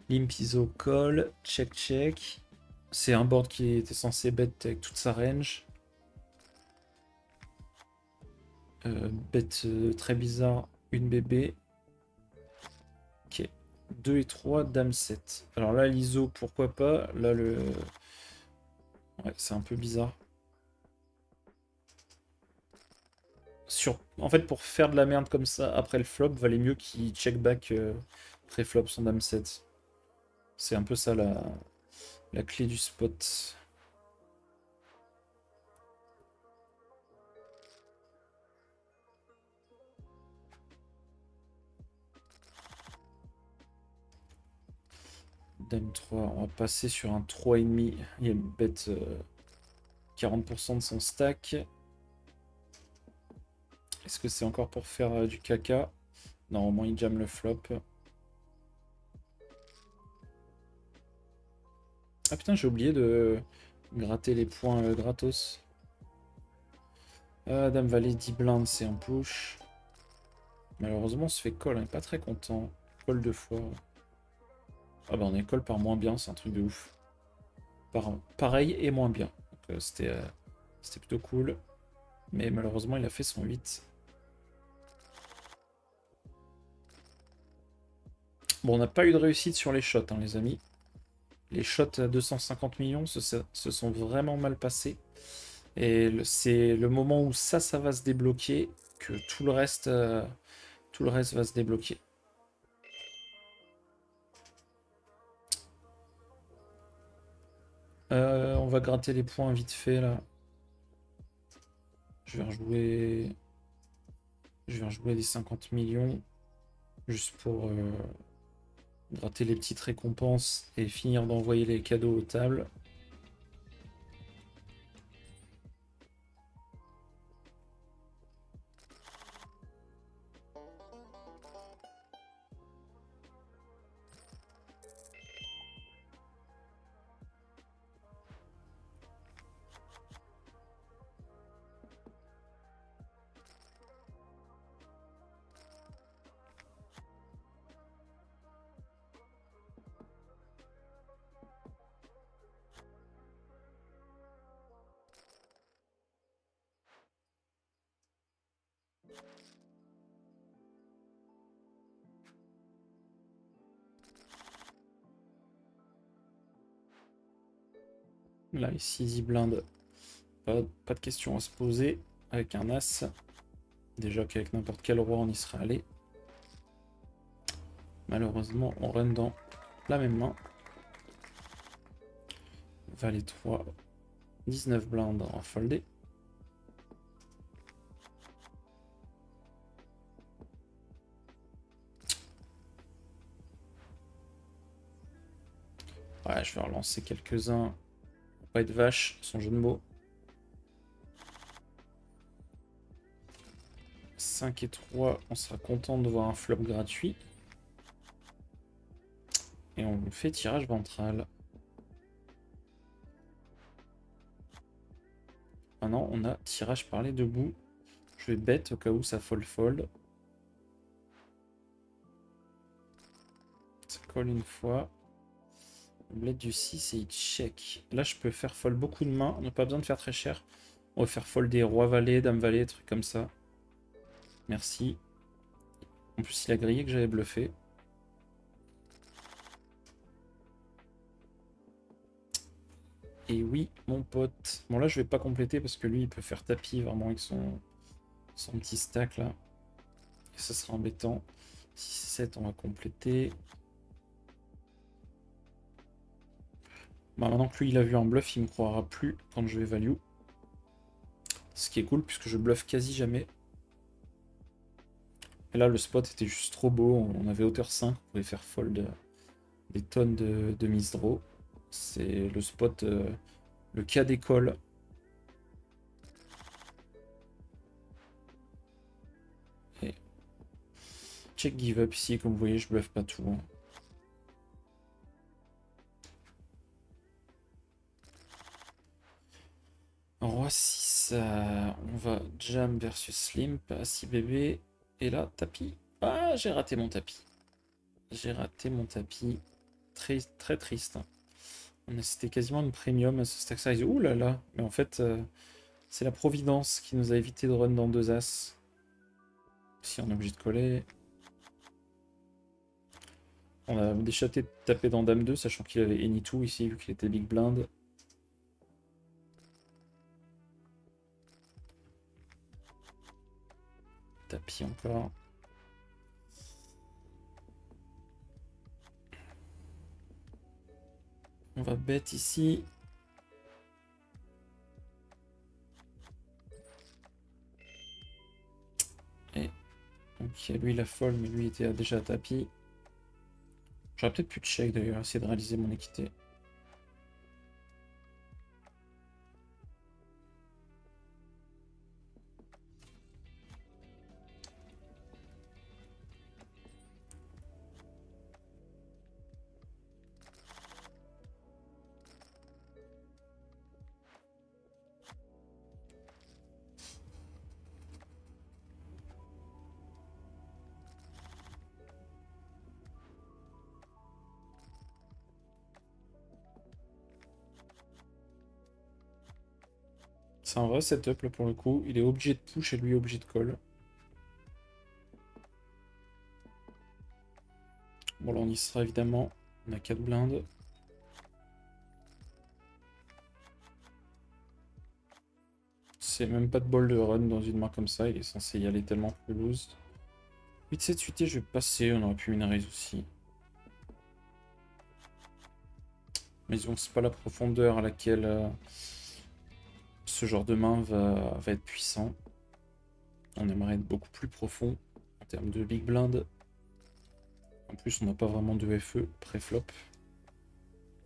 Limp, ISO, call, check, check. C'est un board qui était censé bet avec toute sa range. Bet très bizarre, une bébé. Ok. 2 et 3, dame 7. Alors là, l'ISO, pourquoi pas. Là, le... Ouais, c'est un peu bizarre. En fait, pour faire de la merde comme ça après le flop, valait mieux qu'il check back pré-flop son dame 7. C'est un peu ça la clé du spot. Dame 3, on va passer sur un 3,5. Il bet 40% de son stack. Est-ce que c'est encore pour faire du caca? Non, au moins il jam le flop. Ah putain, j'ai oublié de gratter les points gratos. Ah, Dame Valet 10 blindes, c'est un push. Malheureusement, on se fait call, on n'est pas très content. Call deux fois. Ah bah on est call par moins bien, c'est un truc de ouf. Pareil et moins bien. Donc, c'était plutôt cool. Mais malheureusement, il a fait son 8. Bon, on n'a pas eu de réussite sur les shots, hein, les amis. Les shots à 250 millions se sont vraiment mal passés. Et c'est le moment où ça va se débloquer que tout le reste va se débloquer. On va gratter les points vite fait là. Je vais rejouer. Je vais rejouer des 50 millions. Juste pour gratter les petites récompenses et finir d'envoyer les cadeaux aux tables. Là, ici, 10 blindes. Pas de question à se poser avec un as. Déjà qu'avec n'importe quel roi, on y serait allé. Malheureusement, on run dans la même main. Valet 3, 19 blindes en foldé. Ouais, je vais relancer quelques-uns. Pas être vache, son jeu de mots. 5 et 3, on sera content de voir un flop gratuit. Et on fait tirage ventral. Maintenant, on a tirage par les deux bouts. Je vais bet au cas où ça fold. Ça colle une fois. Bled du 6 et il check. Là, je peux faire fold beaucoup de mains. On n'a pas besoin de faire très cher. On va faire fold des rois-valets, dames-valets, trucs comme ça. Merci. En plus, il a grillé que j'avais bluffé. Et oui, mon pote. Bon, là, je vais pas compléter parce que lui, il peut faire tapis vraiment avec son petit stack là. Et ça sera embêtant. 6-7, on va compléter. Bah, maintenant que lui, il a vu un bluff, il me croira plus quand je vais value. Ce qui est cool puisque je bluffe quasi jamais. Et là, le spot était juste trop beau. On avait hauteur 5, on pouvait faire fold des tonnes de miss draw. C'est le spot, le cas d'école. Et check give up ici, comme vous voyez, je bluffe pas tout. Hein. Roi 6, on va jam versus limp, assis bébé. Et là, tapis. Ah, j'ai raté mon tapis. J'ai raté mon tapis. Très, très triste. C'était quasiment une premium à ce stack size. Ouh là là. Mais en fait, c'est la providence qui nous a évité de run dans 2 as. Si on est obligé de coller. On a déchaté de taper dans Dame 2, sachant qu'il avait any 2 ici, vu qu'il était big blind. Tapis encore. On va bet ici. Et donc lui il a fold, mais lui était déjà à tapis. J'aurais peut-être pu check d'ailleurs, essayer de réaliser mon équité. C'est un vrai setup là pour le coup. Il est obligé de push et lui obligé de call. Bon là on y sera évidemment. On a 4 blindes. C'est même pas de bol de run dans une main comme ça. Il est censé y aller tellement plus loose. 8-7 suité, je vais passer. On aurait pu une raise aussi. Mais disons que c'est pas la profondeur à laquelle ce genre de main va être puissant. On aimerait être beaucoup plus profond en termes de big blind. En plus, on n'a pas vraiment de FE pré-flop.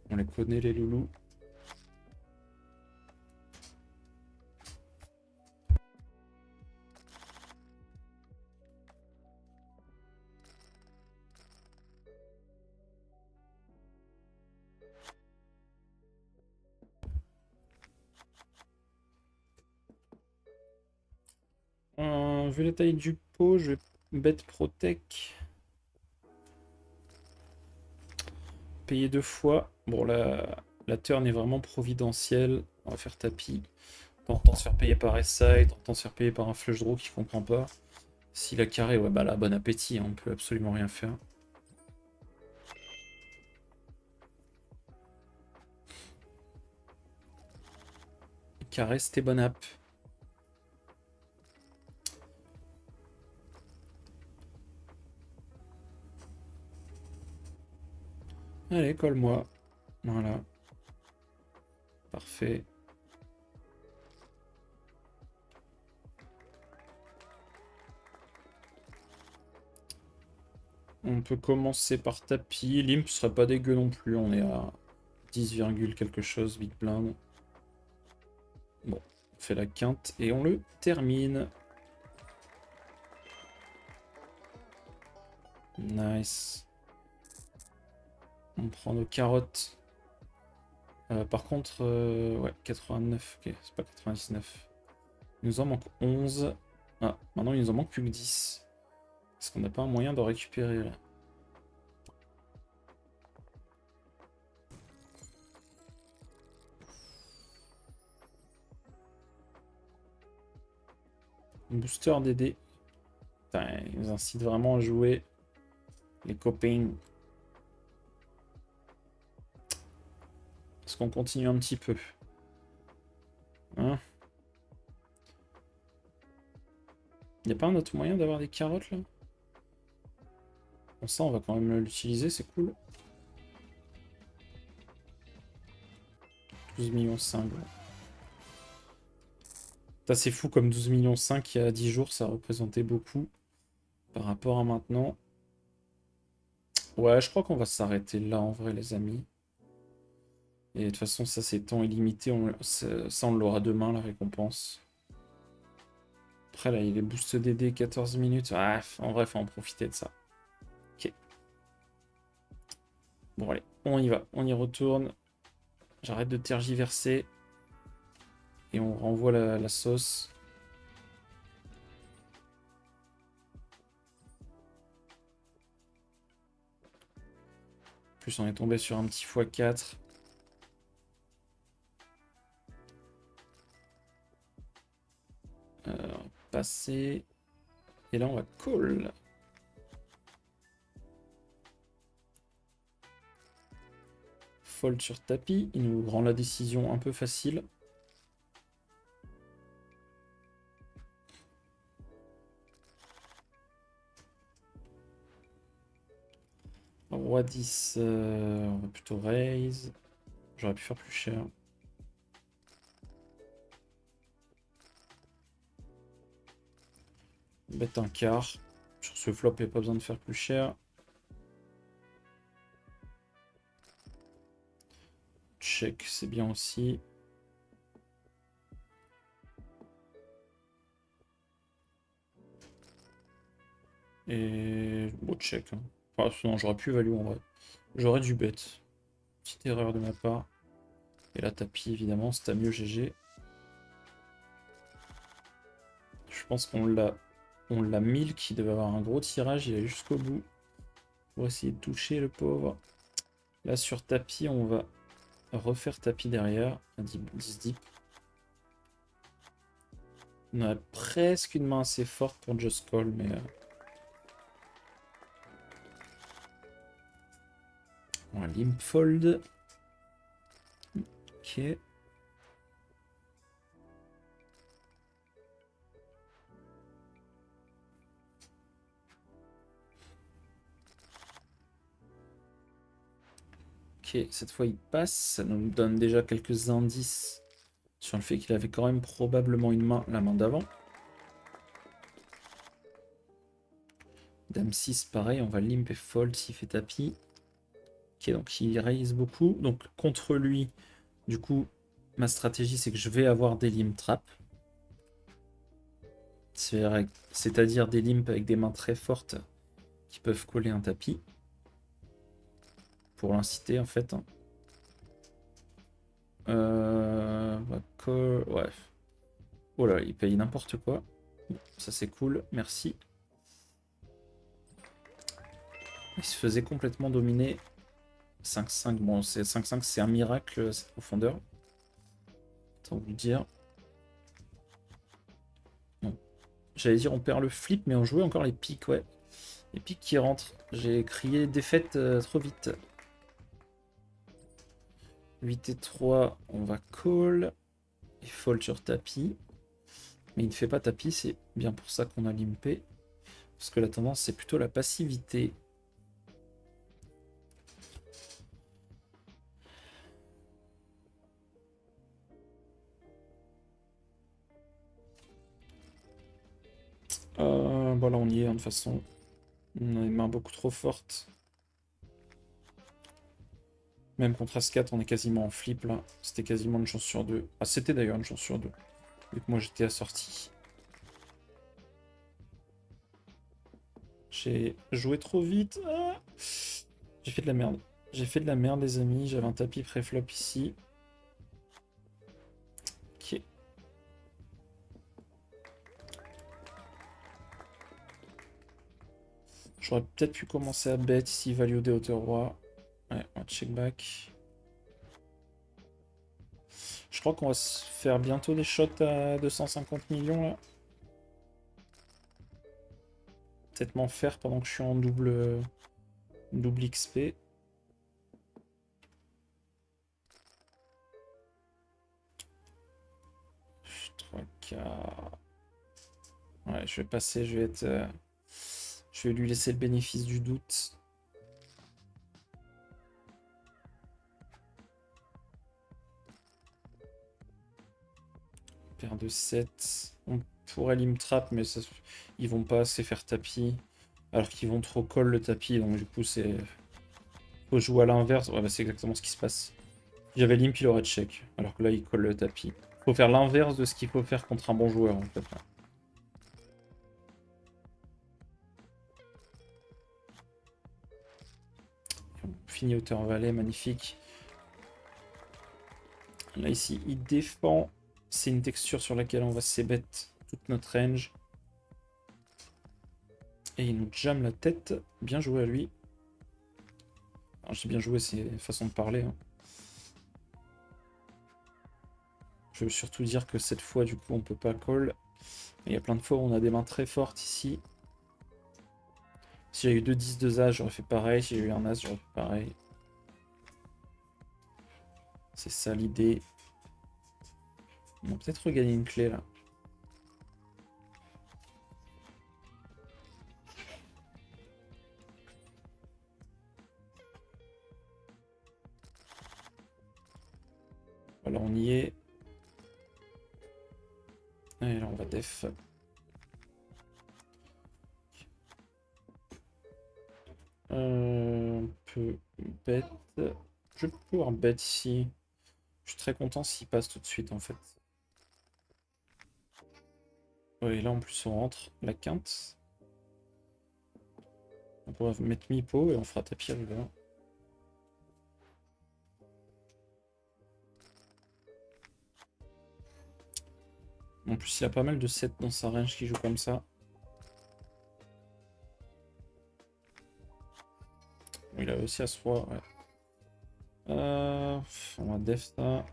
On les connaît, les loulous. Vu la taille du pot, je vais bet protect. Payer 2 fois. Bon, la turn est vraiment providentielle. On va faire tapis. T'entends se faire payer par S-side, t'entends se faire payer par un flush draw qui comprend pas. S'il a carré, ouais, bah là, bon appétit, hein, on peut absolument rien faire. Carré, c'était bon app. Allez, colle-moi. Voilà. Parfait. On peut commencer par tapis. Limp serait pas dégueu non plus. On est à 10, quelque chose, big blind. Bon, on fait la quinte et on le termine. Nice. On prend nos carottes. Par contre, ouais, 89. Ok, c'est pas 99. Il nous en manque 11. Ah, maintenant il nous en manque plus que 10. Est-ce qu'on n'a pas un moyen de récupérer là? Booster DD. Putain, ils nous incitent vraiment à jouer. Les copains. Est-ce qu'on continue un petit peu? Hein? Y a pas un autre moyen d'avoir des carottes là? Bon, ça, on va quand même l'utiliser, c'est cool. 12 millions 5. C'est fou comme 12 millions 5 il y a 10 jours, ça représentait beaucoup par rapport à maintenant. Ouais, je crois qu'on va s'arrêter là en vrai, les amis. Et de toute façon, ça c'est temps illimité. Ça, on l'aura demain, la récompense. Après, là, il est boost DD 14 minutes. Ah, en vrai, faut en profiter de ça. Ok. Bon, allez, on y va. On y retourne. J'arrête de tergiverser. Et on renvoie la sauce. En plus, on est tombé sur un petit x4. Passer. Et là, on va call. Fold sur tapis. Il nous rend la décision un peu facile. Roi 10. On va plutôt raise. J'aurais pu faire plus cher. Bet un quart. Sur ce flop, il n'y a pas besoin de faire plus cher. Check, c'est bien aussi. Et bon, check. Hein. Enfin, sinon, j'aurais pu value en vrai. J'aurais dû bet. Petite erreur de ma part. Et là, tapis, évidemment, c'est à mieux GG. Je pense qu'on l'a. On l'a 1000 qui devait avoir un gros tirage. Il est jusqu'au bout. Pour essayer de toucher le pauvre. Là, sur tapis, on va refaire tapis derrière. 10 deep. On a presque une main assez forte pour just call, mais... On va limp fold. Ok. Ok, cette fois il passe. Ça nous donne déjà quelques indices sur le fait qu'il avait quand même probablement une main, la main d'avant. Dame 6, pareil, on va limp et fold s'il fait tapis. Ok, donc il raise beaucoup. Donc contre lui, du coup, ma stratégie c'est que je vais avoir des limp traps. C'est-à-dire des limps avec des mains très fortes qui peuvent coller un tapis. Pour l'inciter en fait. Ouais. Oh là, il paye n'importe quoi. Bon, ça c'est cool, merci. Il se faisait complètement dominer. 5-5, bon, 5-5, c'est un miracle, cette profondeur. Autant vous le dire. Bon. J'allais dire on perd le flip, mais on jouait encore les piques, ouais. Les piques qui rentrent. J'ai crié défaite trop vite. 8 et 3, on va call. Et fold sur tapis. Mais il ne fait pas tapis, c'est bien pour ça qu'on a limpé. Parce que la tendance, c'est plutôt la passivité. Voilà, on y est, hein, de toute façon. On a une main beaucoup trop forte. Même contre As-4, on est quasiment en flip, là. C'était quasiment une chance sur deux. Ah, c'était d'ailleurs une chance sur deux. Vu que moi, j'étais assorti. J'ai joué trop vite. Ah, j'ai fait de la merde. J'ai fait de la merde, les amis. J'avais un tapis pré-flop ici. Ok. J'aurais peut-être pu commencer à bet ici, value des hauteurs roi. Ouais, on va check back. Je crois qu'on va se faire bientôt des shots à 250 millions là. Peut-être m'en faire pendant que je suis en double XP. Trois k. Ouais, je vais passer, je vais être. Je vais lui laisser le bénéfice du doute. Paire de 7. On pourrait lim trap, mais ça, ils vont pas assez faire tapis. Alors qu'ils vont trop call le tapis, donc du coup c'est. Faut jouer à l'inverse. Ouais, bah, c'est exactement ce qui se passe. Si j'avais limp, il aurait check. Alors que là, il colle le tapis. Faut faire l'inverse de ce qu'il faut faire contre un bon joueur en fait. On finit hauteur valet, magnifique. Là ici, il défend. C'est une texture sur laquelle on va c-bet toute notre range. Et il nous jamme la tête. Bien joué à lui. Alors, j'ai bien joué, c'est une façon de parler. Hein. Je veux surtout dire que cette fois, du coup, on peut pas call. Il y a plein de fois où on a des mains très fortes ici. Si j'ai eu 2 10 2 as, j'aurais fait pareil. Si j'ai eu un as, j'aurais fait pareil. C'est ça l'idée. On va peut-être regagner une clé là. Voilà, on y est. Et là, on va def. On peut bet. Je peux pouvoir bet ici. Je suis très content s'il passe tout de suite en fait. Ouais, et là en plus on rentre la quinte. On pourra mettre mi-pot et on fera tapis river. En plus il a pas mal de 7 dans sa range qui joue comme ça. Il a aussi à soi, ouais. On va def ça.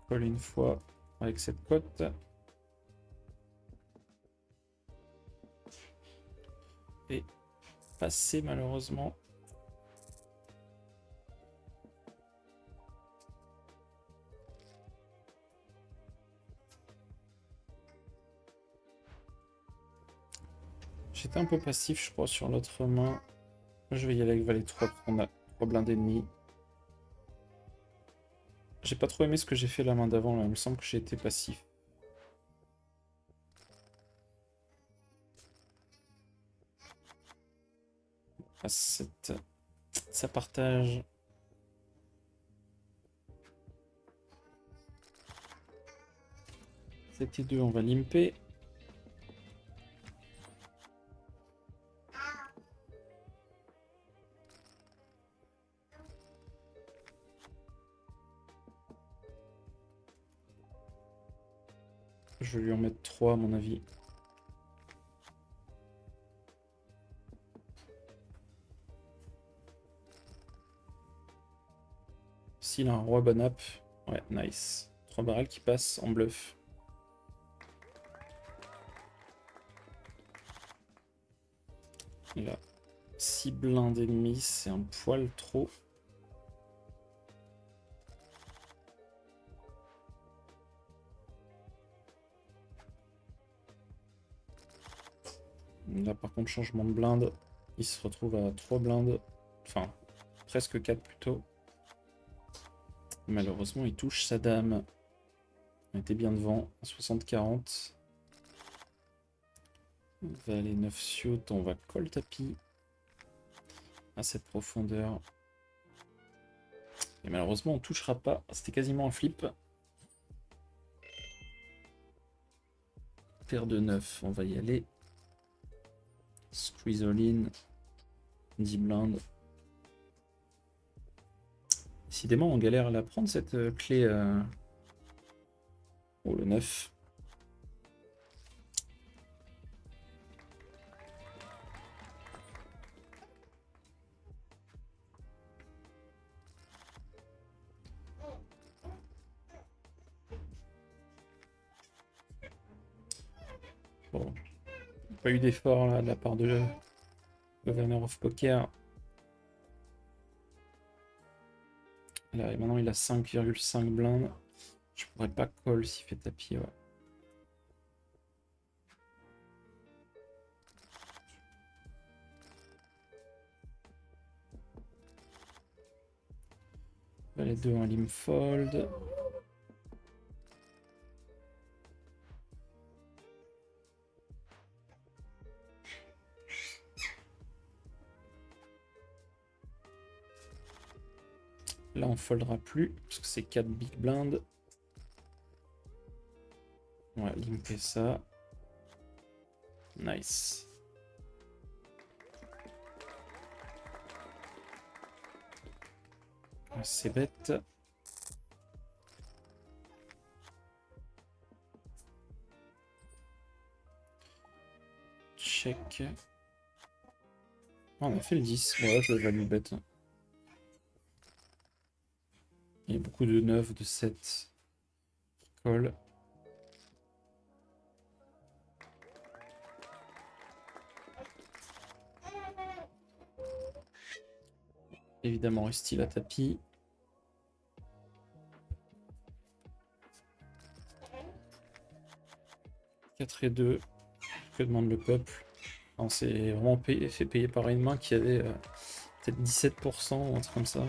Call une fois avec cette cote. Et passer malheureusement. J'étais un peu passif je crois sur l'autre main. Je vais y aller avec valet 3 parce qu'on a 3 blindes ennemies. J'ai pas trop aimé ce que j'ai fait la main d'avant là, il me semble que j'ai été passif. Ah, ça partage. C'était 2, on va limper. Je vais lui en mettre 3 à mon avis. S'il a un roi bon app. Ouais, nice. 3 barrels qui passent en bluff. Il a 6 blindes ennemies, c'est un poil trop. Là par contre changement de blinde. Il se retrouve à 3 blindes. Enfin, presque 4 plutôt. Malheureusement il touche sa dame. On était bien devant. 60-40. Valet 9 suit, on va call tapis. À cette profondeur. Et malheureusement on touchera pas. C'était quasiment un flip. Paire de 9, on va y aller. Squeeze all in. 10 blindes. Décidément, on galère à la prendre cette clé. Oh, le 9. Bon. Pas eu d'effort là de la part de Governor of Poker. Là, et maintenant il a 5,5 blindes. Je pourrais pas call s'il fait tapis. Ouais. Les deux en lim fold. Là, on foldera plus, parce que c'est 4 big blinds. Ouais, limper ça. Nice. C'est bête. Check. Oh, on a fait le 10. Ouais, je value bête. Il y a beaucoup de 9, de 7. Call. Évidemment, style à tapis. « 4 et 2. Que demande le peuple? On s'est vraiment fait payer par une main qui avait peut-être 17% ou un truc comme ça.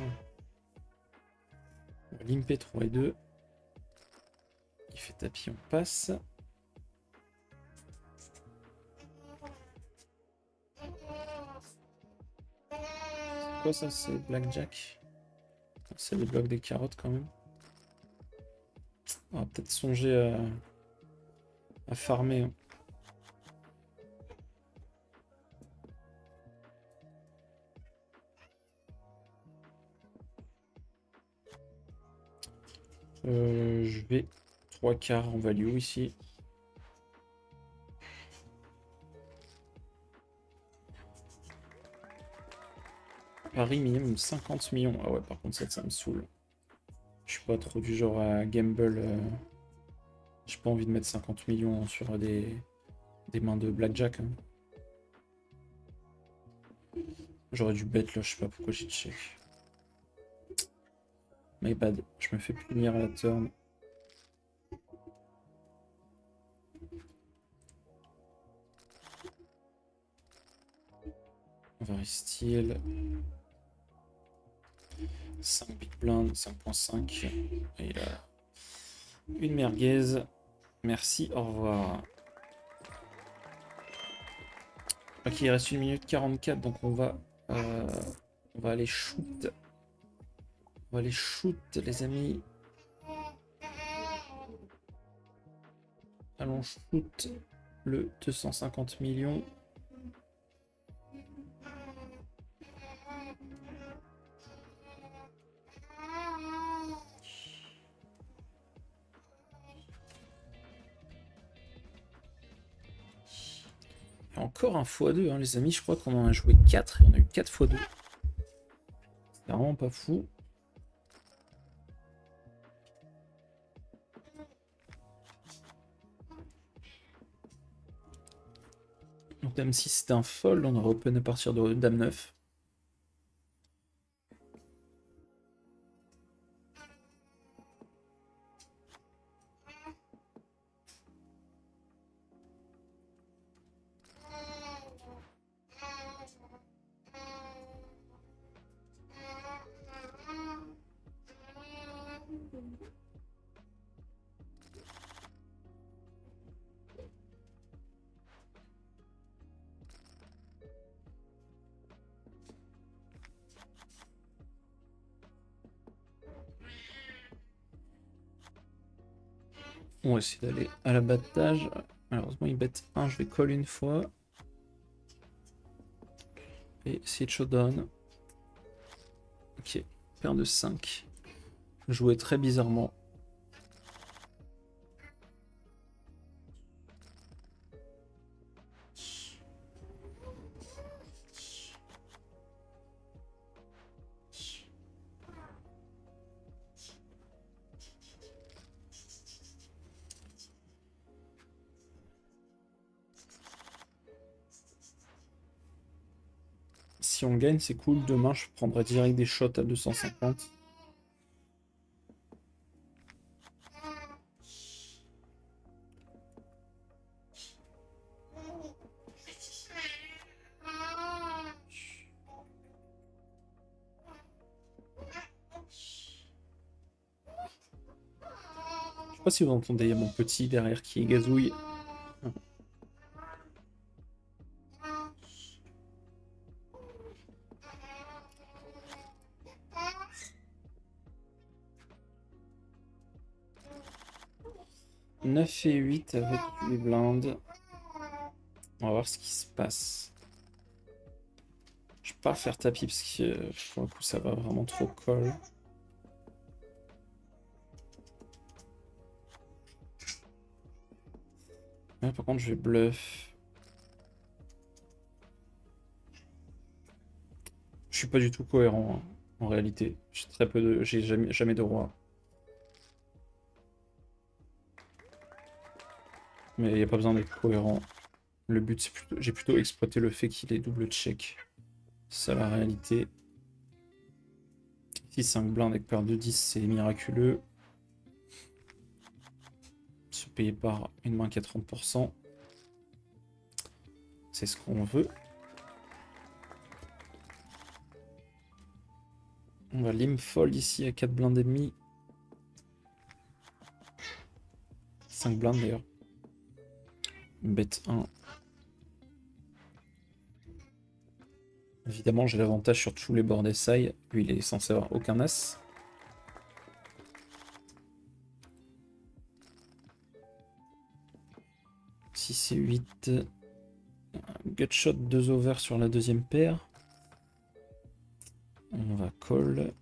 On va limper 3 et 2. Il fait tapis, on passe. C'est quoi ça? C'est blackjack. C'est les blocs des carottes quand même. On va peut-être songer à farmer. Hein. Je vais 3 quarts en value ici. Paris minimum 50 millions. Ah ouais, par contre, ça me saoule. Je suis pas trop du genre à gamble. J'ai pas envie de mettre 50 millions sur des mains de blackjack. Hein. J'aurais dû bet là, je sais pas pourquoi j'ai check. My bad, je me fais punir à la turn. On va steal. 5 big blind, 5.5. Et là, une merguez. Merci, au revoir. Ok, il reste 1 minute 44, donc on va aller shoot. On va aller shoot, les amis. Allons shoot le 250 millions. Et encore un x2, hein, les amis. Je crois qu'on en a joué 4 et on a eu 4 x2. C'est vraiment pas fou. Donc dame 6 c'était un fold, on aurait open à partir de dame 9. On va essayer d'aller à l'abattage. Malheureusement, il bête 1, je vais call une fois. Et essayer de showdown. Ok, paire de 5. Joué très bizarrement. Si on gagne, c'est cool. Demain, je prendrai direct des shots à 250. Je sais pas si vous entendez, il y a mon petit derrière qui gazouille. 9 et 8 avec les blindes. On va voir ce qui se passe. Je vais pas faire tapis parce que pour le coup ça va vraiment trop call. Ouais, par contre je vais bluff. Je suis pas du tout cohérent hein, en réalité. J'ai très peu de. J'ai jamais de roi. Mais il n'y a pas besoin d'être cohérent. Le but, c'est plutôt. J'ai plutôt exploité le fait qu'il est double check. C'est ça la réalité. Ici, 5 blindes avec paire de 10, c'est miraculeux. Se payer par une main qui a 30%. C'est ce qu'on veut. On va lim fold ici à 4 blindes et demi. 5 blindes d'ailleurs. Bet 1. Évidemment, j'ai l'avantage sur tous les bords des sailles. Lui, il est censé avoir aucun as. Si c'est 8. Gutshot 2 over sur la deuxième paire. On va call.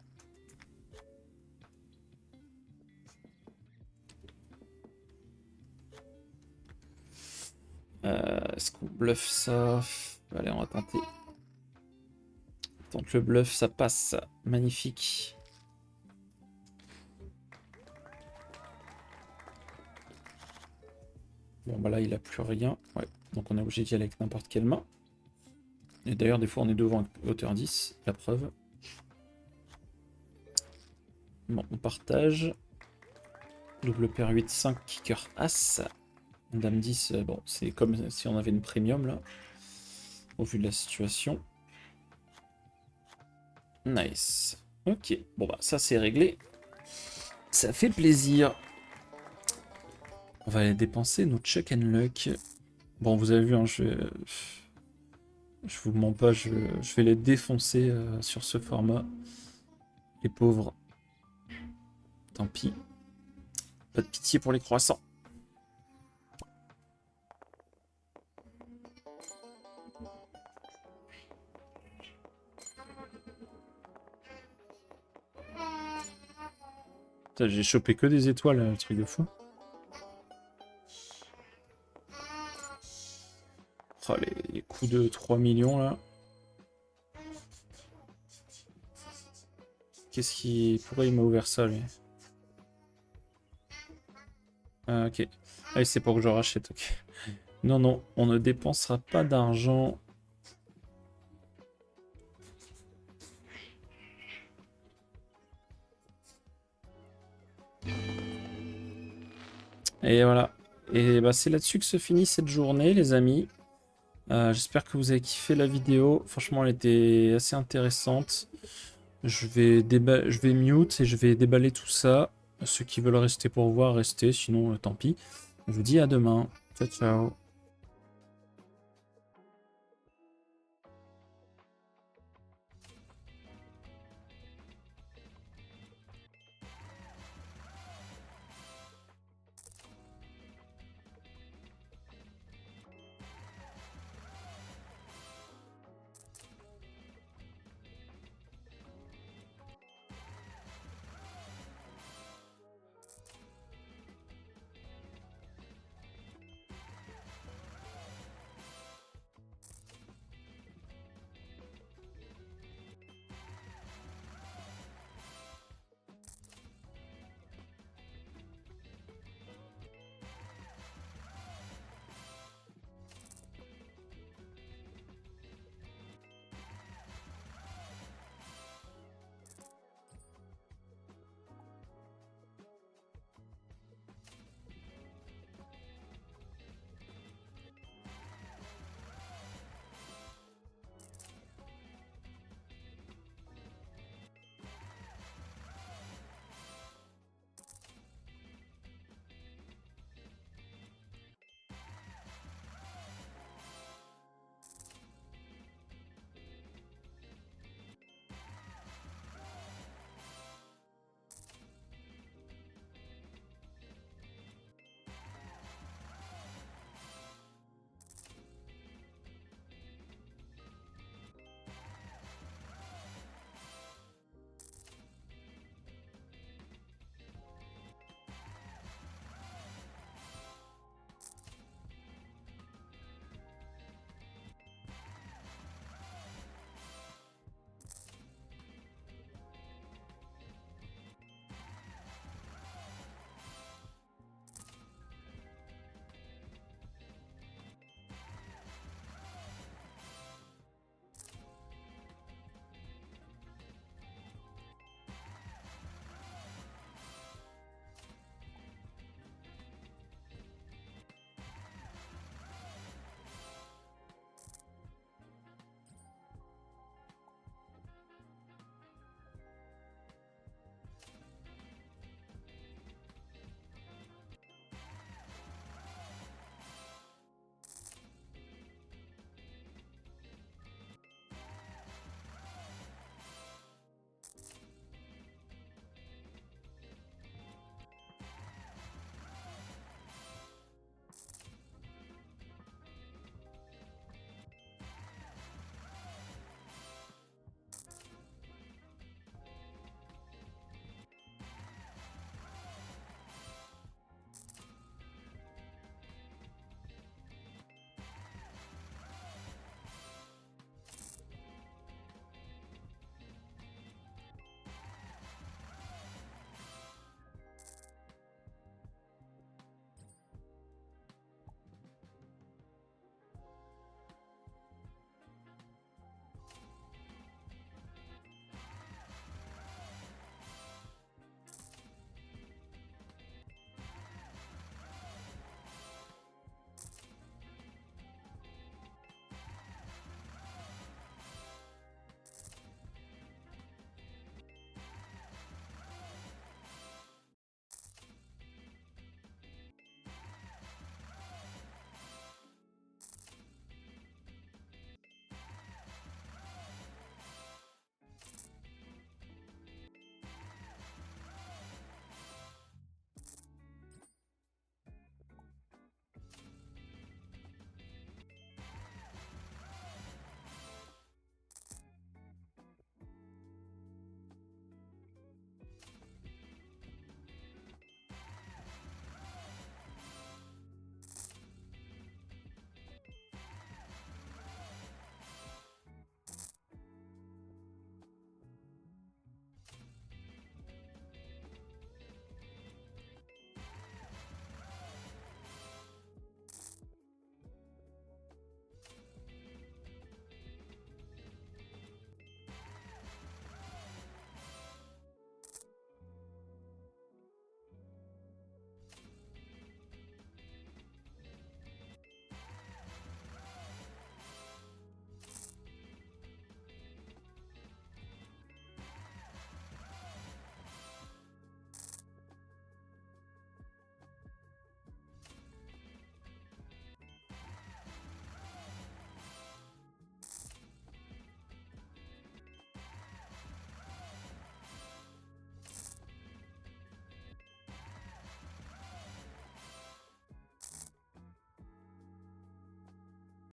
Est-ce qu'on bluffe ça? Allez, on va tenter. Tente le bluff, ça passe. Magnifique. Bon, bah là, il a plus rien. Ouais, donc on est obligé d'y aller avec n'importe quelle main. Et d'ailleurs, des fois, on est devant avec hauteur 10, la preuve. Bon, on partage. Double paire 8, 5, kicker as. Dame 10, bon, c'est comme si on avait une premium là, au vu de la situation. Nice. Ok, bon bah ça c'est réglé. Ça fait plaisir. On va aller dépenser nos Chuck and Luck. Bon, vous avez vu, hein, je vous mens pas, je vais les défoncer sur ce format. Les pauvres. Tant pis. Pas de pitié pour les croissants. J'ai chopé que des étoiles, le truc de fou. Oh, les coups de 3 millions là. Qu'est-ce qui. Pourquoi il m'a ouvert ça lui? Ah, ok. Ah, c'est pour que je rachète, ok. Non, non, on ne dépensera pas d'argent. Et voilà. Et bah, c'est là-dessus que se finit cette journée, les amis. J'espère que vous avez kiffé la vidéo. Franchement, elle était assez intéressante. Je vais mute et je vais déballer tout ça. Ceux qui veulent rester pour voir, restez. Sinon, tant pis. Je vous dis à demain. Ciao, ciao.